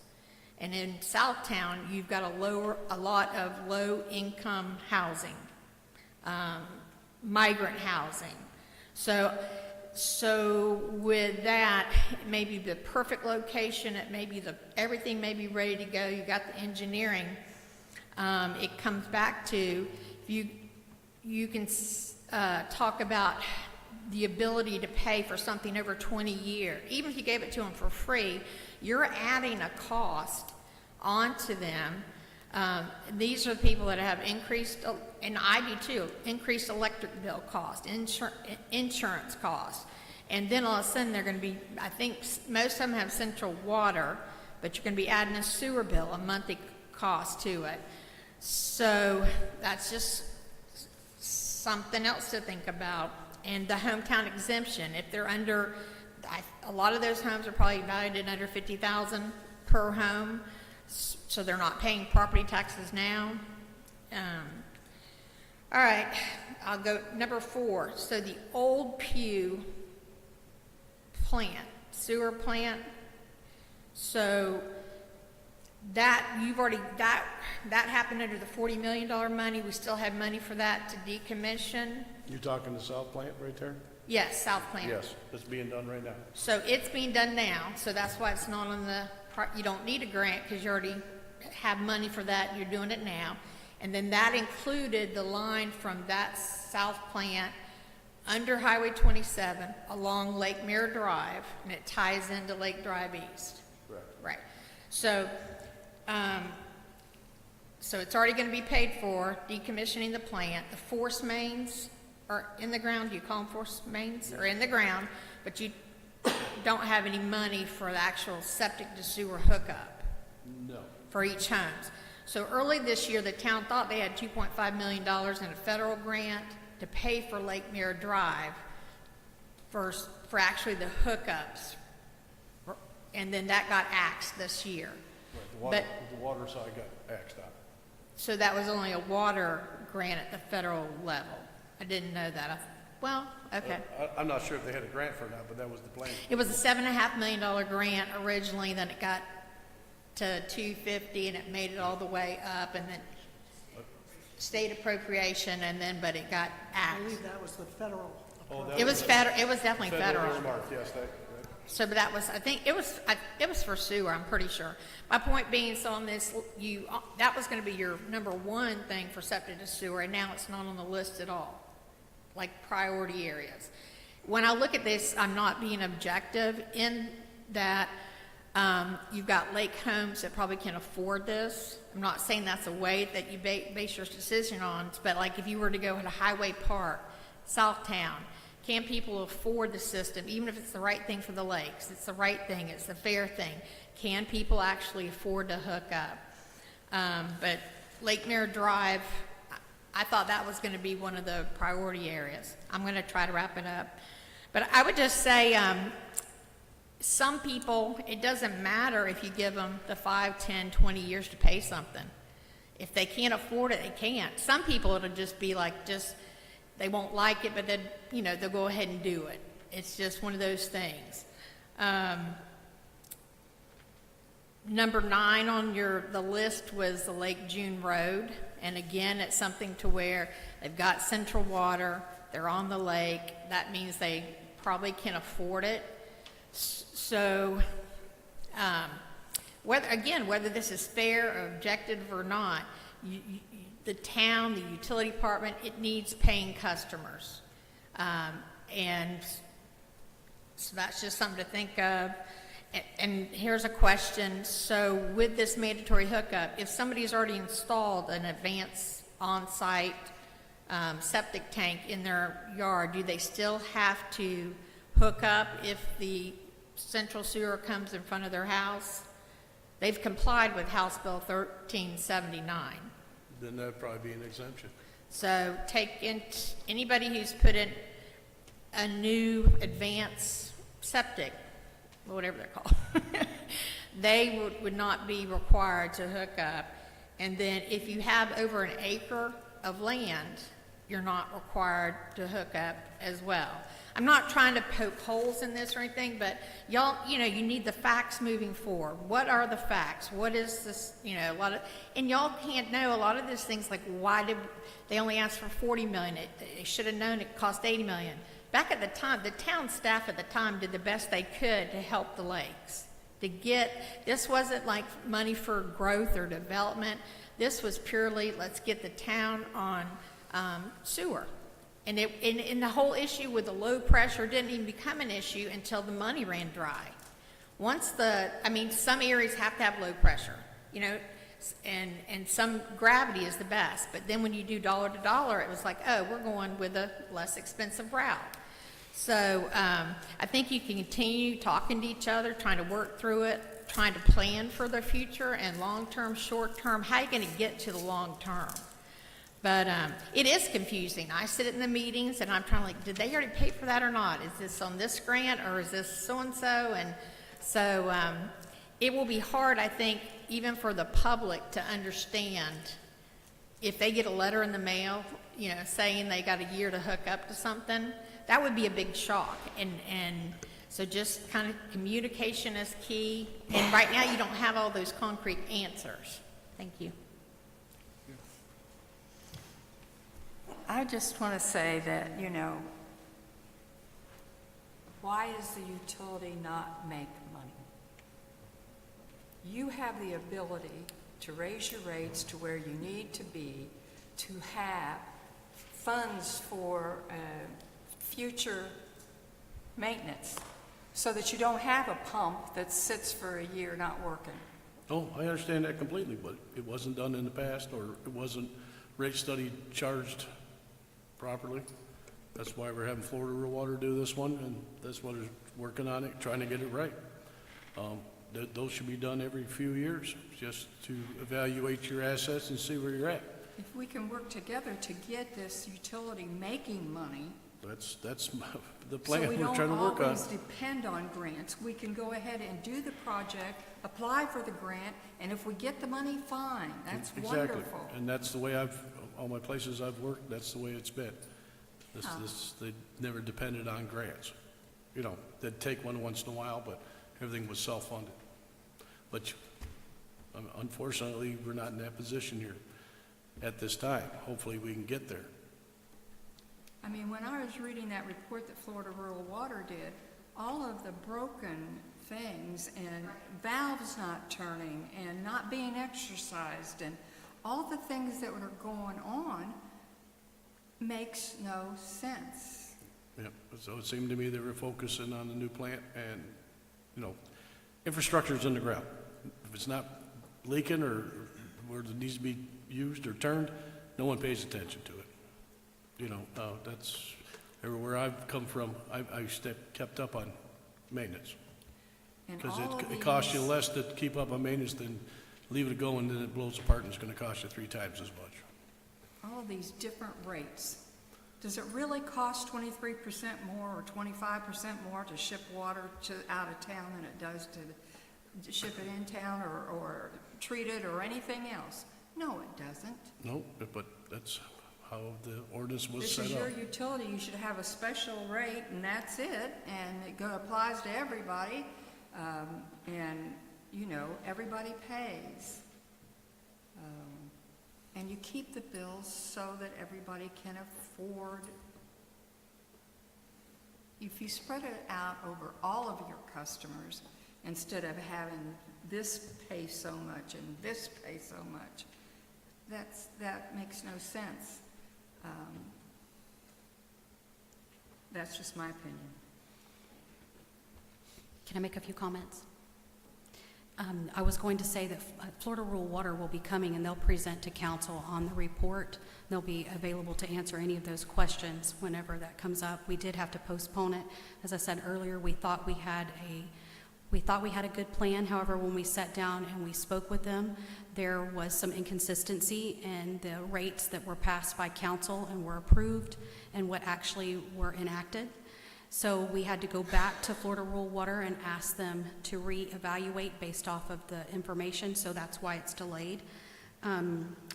And in Southtown, you've got a lot of low-income housing, migrant housing. So with that, it may be the perfect location. It may be everything may be ready to go. You got the engineering. It comes back to you can talk about the ability to pay for something over 20 years. Even if you gave it to them for free, you're adding a cost onto them. These are the people that have increased, and I do too, increased electric bill cost, insurance cost. And then all of a sudden they're going to be, I think most of them have central water, but you're going to be adding a sewer bill, a monthly cost to it. So that's just something else to think about. And the hometown exemption, if they're under, a lot of those homes are probably valued at under $50,000 per home, so they're not paying property taxes now. All right, I'll go number 4. So the old Pew plant, sewer plant, so that you've already, that happened under the $40 million money. We still have money for that to decommission. You're talking the south plant right there? Yes, South Plant. Yes, it's being done right now. So it's being done now, so that's why it's not on the, you don't need a grant because you already have money for that, you're doing it now. And then that included the line from that South Plant under Highway 27 along Lake Mirror Drive, and it ties into Lake Drive East. Correct. Right. So, so it's already going to be paid for, decommissioning the plant. The force mains are in the ground. You call them force mains? Are in the ground, but you don't have any money for the actual septic to sewer hookup. No. For each homes. So early this year, the town thought they had $2.5 million in a federal grant to pay for Lake Mirror Drive for actually the hookups. And then that got axed this year. Right, the water side got axed out. So that was only a water grant at the federal level. I didn't know that. Well, okay. I'm not sure if they had a grant for that, but that was the plan. It was a $7.5 million grant originally, then it got to $250 and it made it all the way up, and then state appropriation, and then, but it got I axed. believe that was the federal. Oh, that It was federal, it was definitely federal. earmarked, yes, that. So, but that was, I think, it was for sewer, I'm pretty sure. My point being, so on this, that was gonna be your number 1 thing for septic to sewer, and now it's not on the list at all, like priority areas. When I look at this, I'm not being objective in that you've got lake homes that probably can afford this. I'm not saying that's a way that you base your decision on, but like if you were to go to Highway Park, Southtown, can people afford the system, even if it's the right thing for the lakes? It's the right thing, it's the fair thing. Can people actually afford to hook up? But Lake Mirror Drive, I thought that was gonna be one of the priority areas. I'm gonna try to wrap it up. But I would just say, some people, it doesn't matter if you give them the 5, 10, 20 years to pay something. If they can't afford it, they can't. Some people, it'll just be like, they won't like it, but then, they'll go ahead and do it. It's just one of those things. Number 9 on the list was the Lake June Road. And again, it's something to where they've got central water, they're on the lake. That means they probably can afford it. So, whether this is fair or objective or not, the town, the utility department, it needs paying customers. And so that's just something to think of. And here's a question. So with this mandatory hookup, if somebody's already installed an advanced on-site septic tank in their yard, do they still have to hook up if the central sewer comes in front of their house? They've complied with House Bill 1379. Then that'd probably be an exemption. So take in, anybody who's put in a new advanced septic, whatever they're called, they would not be required to hook up. And then if you have over an acre of land, you're not required to hook up as well. I'm not trying to poke holes in this or anything, but y'all, you know, you need the facts moving forward. What are the facts? What is this, you know, and y'all can't know a lot of these things, like why did they only ask for 40 million? They should have known it cost 80 million. Back at the time, the town staff at the time did the best they could to help the lakes. This wasn't like money for growth or development. This was purely, let's get the town on sewer. And the whole issue with the low pressure didn't even become an issue until the money ran dry. Some areas have to have low pressure, you know, and some gravity is the best. But then when you do dollar to dollar, it was like, oh, we're going with a less expensive route. So I think you can continue talking to each other, trying to work through it, trying to plan for the future and long-term, short-term. How are you going to get to the long-term? But it is confusing. I sit in the meetings and I'm trying to like, did they already pay for that or not? Is this on this grant or is this so-and-so? And so it will be hard, I think, even for the public to understand if they get a letter in the mail, you know, saying they got a year to hook up to something. That would be a big shock. And so just kind of communication is key. And right now you don't have all those concrete answers. Thank you. I just want to say that, you know, why does the utility not make money? You have the ability to raise your rates to where you need to be to have funds for future maintenance so that you don't have a pump that sits for a year not working. Oh, I understand that completely, but it wasn't done in the past, or it wasn't rate study charged properly. That's why we're having Florida Rural Water do this one, and that's what is working on it, trying to get it right. Those should be done every few years, just to evaluate your assets and see where you're at. If we can work together to get this utility making money, That's the plan so we we're don't trying to work on. always depend on grants, we can go ahead and do the project, apply for the grant, and if we get the money, fine. That's Exactly. wonderful. And that's the way all my places I've worked, that's the way it's been. They never depended on grants. You know, they'd take one once in a while, but everything was self-funded. But unfortunately, we're not in that position here at this time. Hopefully, we can get there. I mean, when I was reading that report that Florida Rural Water did, all of the broken things and valves not turning and not being exercised and all the things that were going on makes no sense. Yeah, so it seemed to me they were focusing on the new plant and, you know, infrastructure's in the ground. If it's not leaking or where it needs to be used or turned, no one pays attention to it. You know, that's everywhere I've come from. I kept up on maintenance And because all it these- costs you less to keep up on maintenance than leave it go and then it blows apart and it's going to cost you 3 times as much. all these different rates. Does it really cost 23% more or 25% more to ship water out of town than it does to ship it in town or treat it or anything else? No, it doesn't. No, but that's how the ordinance was This set is up. your utility, you should have a special rate, and that's it, and it applies to everybody, and, you know, everybody pays. And you keep the bills so that everybody can afford. If you spread it out over all of your customers, instead of having this pay so much and this pay so much, that makes no sense. That's just my opinion. Can I make a few comments? I was going to say that Florida Rural Water will be coming and they'll present to council on the report. They'll be available to answer any of those questions whenever that comes up. We did have to postpone it. As I said earlier, we thought we had a good plan. However, when we sat down and we spoke with them, there was some inconsistency in the rates that were passed by council and were approved and what actually were enacted. So we had to go back to Florida Rural Water and ask them to reevaluate based off of the information, so that's why it's delayed.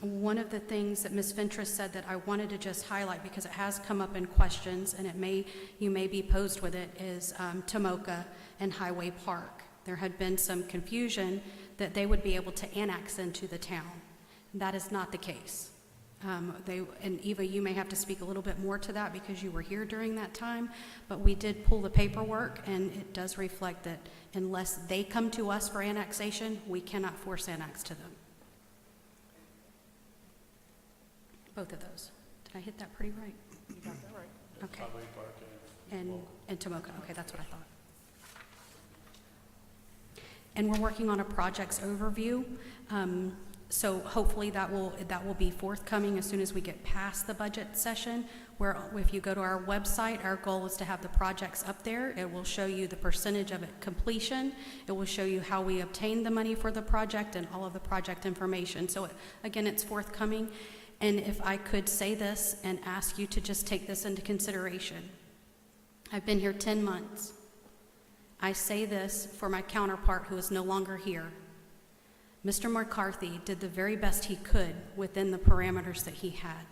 One of the things that Ms. Ventress said that I wanted to just highlight, because it has come up in questions and you may be posed with it, is Tomoka and Highway Park. There had been some confusion that they would be able to annex into the town. That is not the case. And Eva, you may have to speak a little bit more to that because you were here during that time, but we did pull the paperwork, and it does reflect that unless they come to us for annexation, we cannot force annex to them. Both of those. Did I hit that pretty right? You got that right. Okay. Highway Park And Tomoka. Okay, that's what I thought. And we're working on a projects overview. So hopefully that will be forthcoming as soon as we get past the budget session, where if you go to our website, our goal is to have the projects up there. It will show you the percentage of completion. It will show you how we obtained the money for the project and all of the project information. So again, it's forthcoming. And if I could say this and ask you to just take this into consideration. I've been here 10 months. I say this for my counterpart who is no longer here. Mr. McCarthy did the very best he could within the parameters that he had.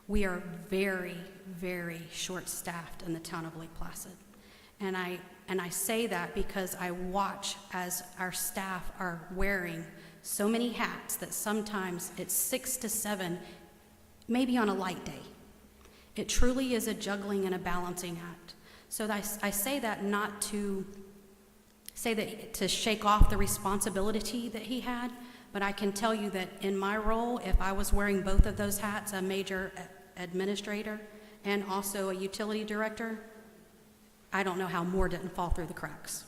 We are very, very short-staffed in the town of Lake Placid. And I say that because I watch as our staff are wearing so many hats that sometimes it's 6 to 7, maybe on a light day. It truly is a juggling and a balancing act. So I say that not to say that to shake off the responsibility that he had, but I can tell you that in my role, if I was wearing both of those hats, a major administrator and also a utility director, I don't know how more didn't fall through the cracks.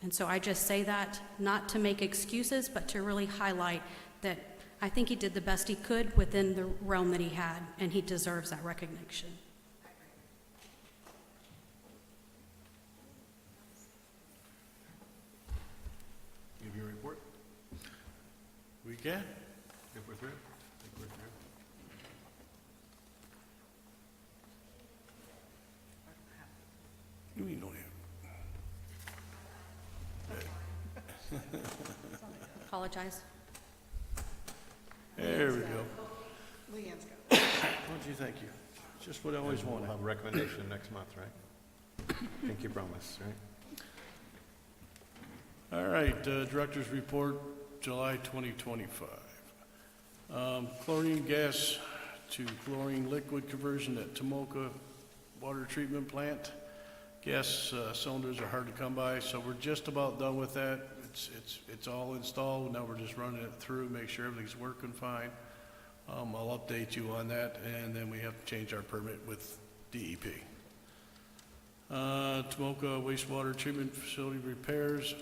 And so I just say that not to make excuses, but to really highlight that I think he did the best he could within the realm that he had, and he deserves that recognition. Give your report. We can. If we're through. I think we're through. You don't have. Apologize. There we go. Leanne's got it. Don't you thank you? Just what I always We'll wanted. have a recommendation next month, right? I think you promised, right? All right, Director's Report, July 2025. Chlorine gas to chlorine liquid conversion at Tomoka Water Treatment Plant. Gas cylinders are hard to come by, so we're just about done with that. It's all installed. Now we're just running it through, make sure everything's working fine. I'll update you on that, and then we have to change our permit with DEP. Tomoka wastewater treatment facility repairs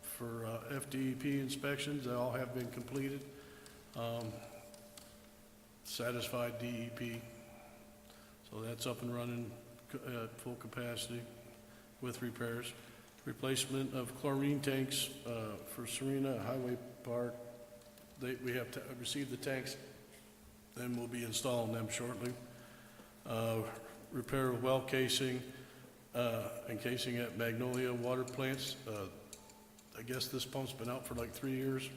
for FDEP inspections, they all have been completed. Satisfied DEP, so that's up and running at full capacity with repairs. Replacement of chlorine tanks for Serena Highway Park. We have received the tanks, and we'll be installing them shortly. Repair of well casing and casing at Magnolia water plants. I guess this pump's been out for like 3 years.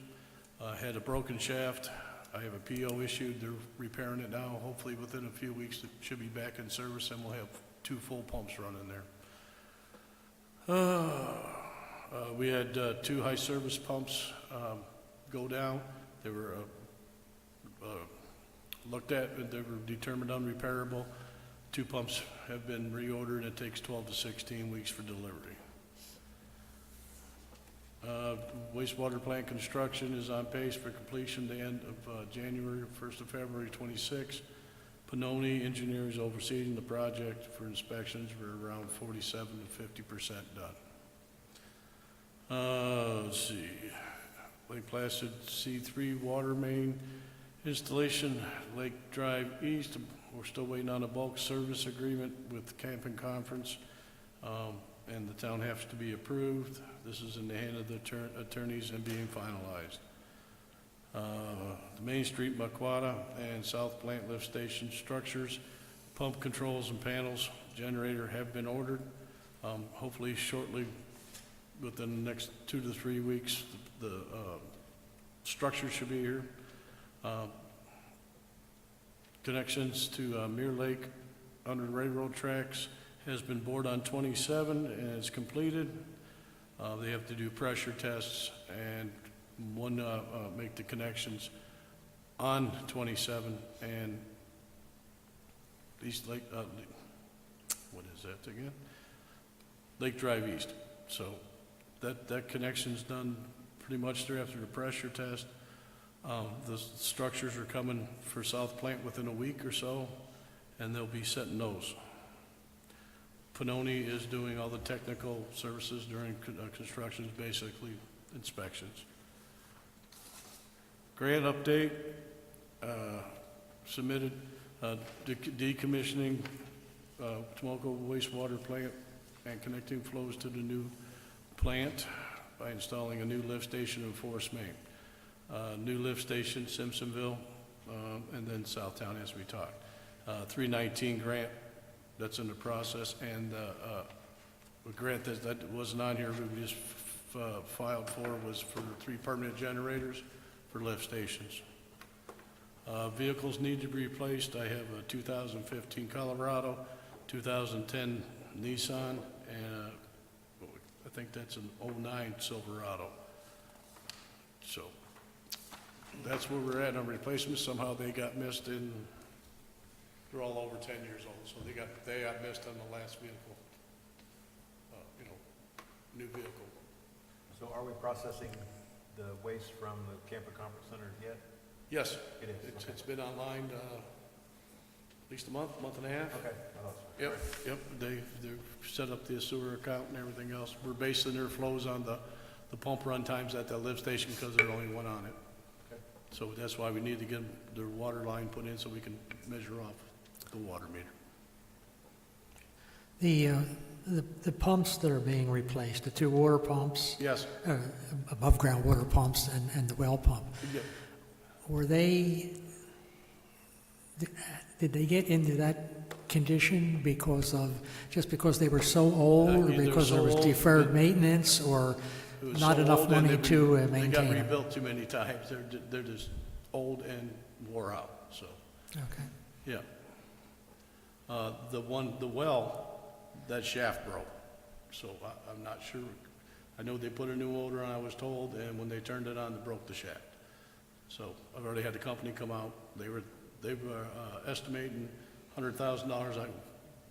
Had a broken shaft. I have a PO issued. They're repairing it now. Hopefully within a few weeks it should be back in service, and we'll have 2 full pumps running there. We had 2 high service pumps go down. They were looked at, and they were determined unrepairable. 2 pumps have been reordered, and it takes 12 to 16 weeks for delivery. Wastewater plant construction is on pace for completion the end of January, 1st of February 26. Panoni Engineers overseeing the project for inspections. We're around 47 to 50% Let's see, Lake Placid C3 water main installation, Lake Drive East. We're still waiting on a bulk service agreement with the Camping Conference, and the town has to be approved. This is in the hand of the attorneys and being finalized. The Main Street Maquata and South Plant lift station structures, pump controls and panels, generator have been ordered. Hopefully shortly, within the next 2 to 3 weeks, the structure should be here. Connections to Mirror Lake under the railroad tracks has been bored on 27 and is completed. They have to do pressure tests and make the connections on 27 and East Lake, what is that again? Lake Drive East. So that connection's done pretty much there after the pressure test. The structures are coming for South Plant within a week or so, and they'll be setting those. Panoni is doing all the technical services during construction, basically inspections. Grant update, submitted, decommissioning Tomoko wastewater plant and connecting flows to the new plant by installing a new lift station in Forest, Maine. New lift station, Simpsonville, and then Southtown as we talked. 319 grant, that's in the process, and a grant that wasn't on here, we just filed for was for 3 permanent generators for lift stations. Vehicles need to be replaced. I have a 2015 Colorado, 2010 Nissan, and I think that's an 09 Silverado. So that's where we're at on replacements. Somehow they got missed in, they're all over 10 years old, so they got missed on the last vehicle, new vehicle. So are we processing the waste from the Camping Conference Center yet? Yes. It is. It's been online at least a month and a half. Okay. Yep. They've set up the sewer account and everything else. We're basing their flows on the pump run times at the lift station because there's only one on it. Okay. So that's why we need to get the water line put in so we can measure off the water meter. The pumps that are being replaced, the 2 water pumps, Yes. above ground water pumps and the well pump, Yep. were they, did they get into that condition because they were so old, or Either because so there was old deferred that- maintenance, or It was not so enough old and money to They maintain got them? rebuilt too many times. They're just old and wore out, so, Okay. yeah. The well, that shaft broke, so I'm not sure. I know they put a new motor on, I was told, and when they turned it on, they broke the shaft. So I've already had the company come out. They were estimating $100,000. I'm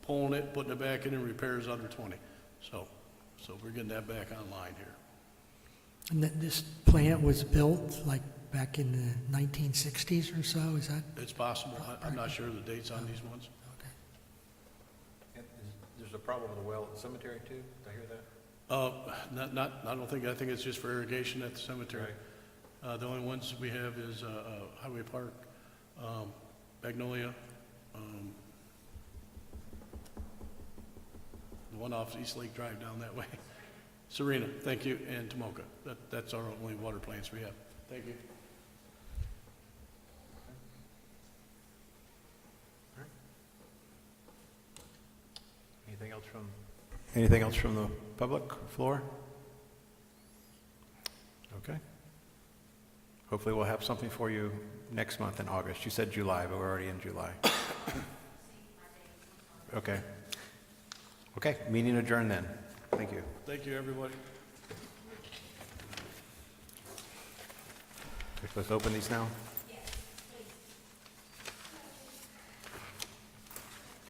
pulling it, putting it back in, and repairs under 20. So we're getting that back online here. And this plant was built like back in the 1960s or so, is that? It's possible. I'm not sure of the dates on these ones. Okay. And there's a problem with the well at the cemetery too? Did I hear that? I think it's just for irrigation at the cemetery. The only ones we have is Highway Park, Magnolia, the one off East Lake Drive down that way. Serena, thank you, and Tomoko. That's our only water plants we have. Thank you. All right. Anything else from the public floor? Okay. Hopefully we'll have something for you next month in August. You said July, but we're already in July. Okay. Okay, meeting adjourned then. Thank you. Thank you, everybody. We're supposed to open these now?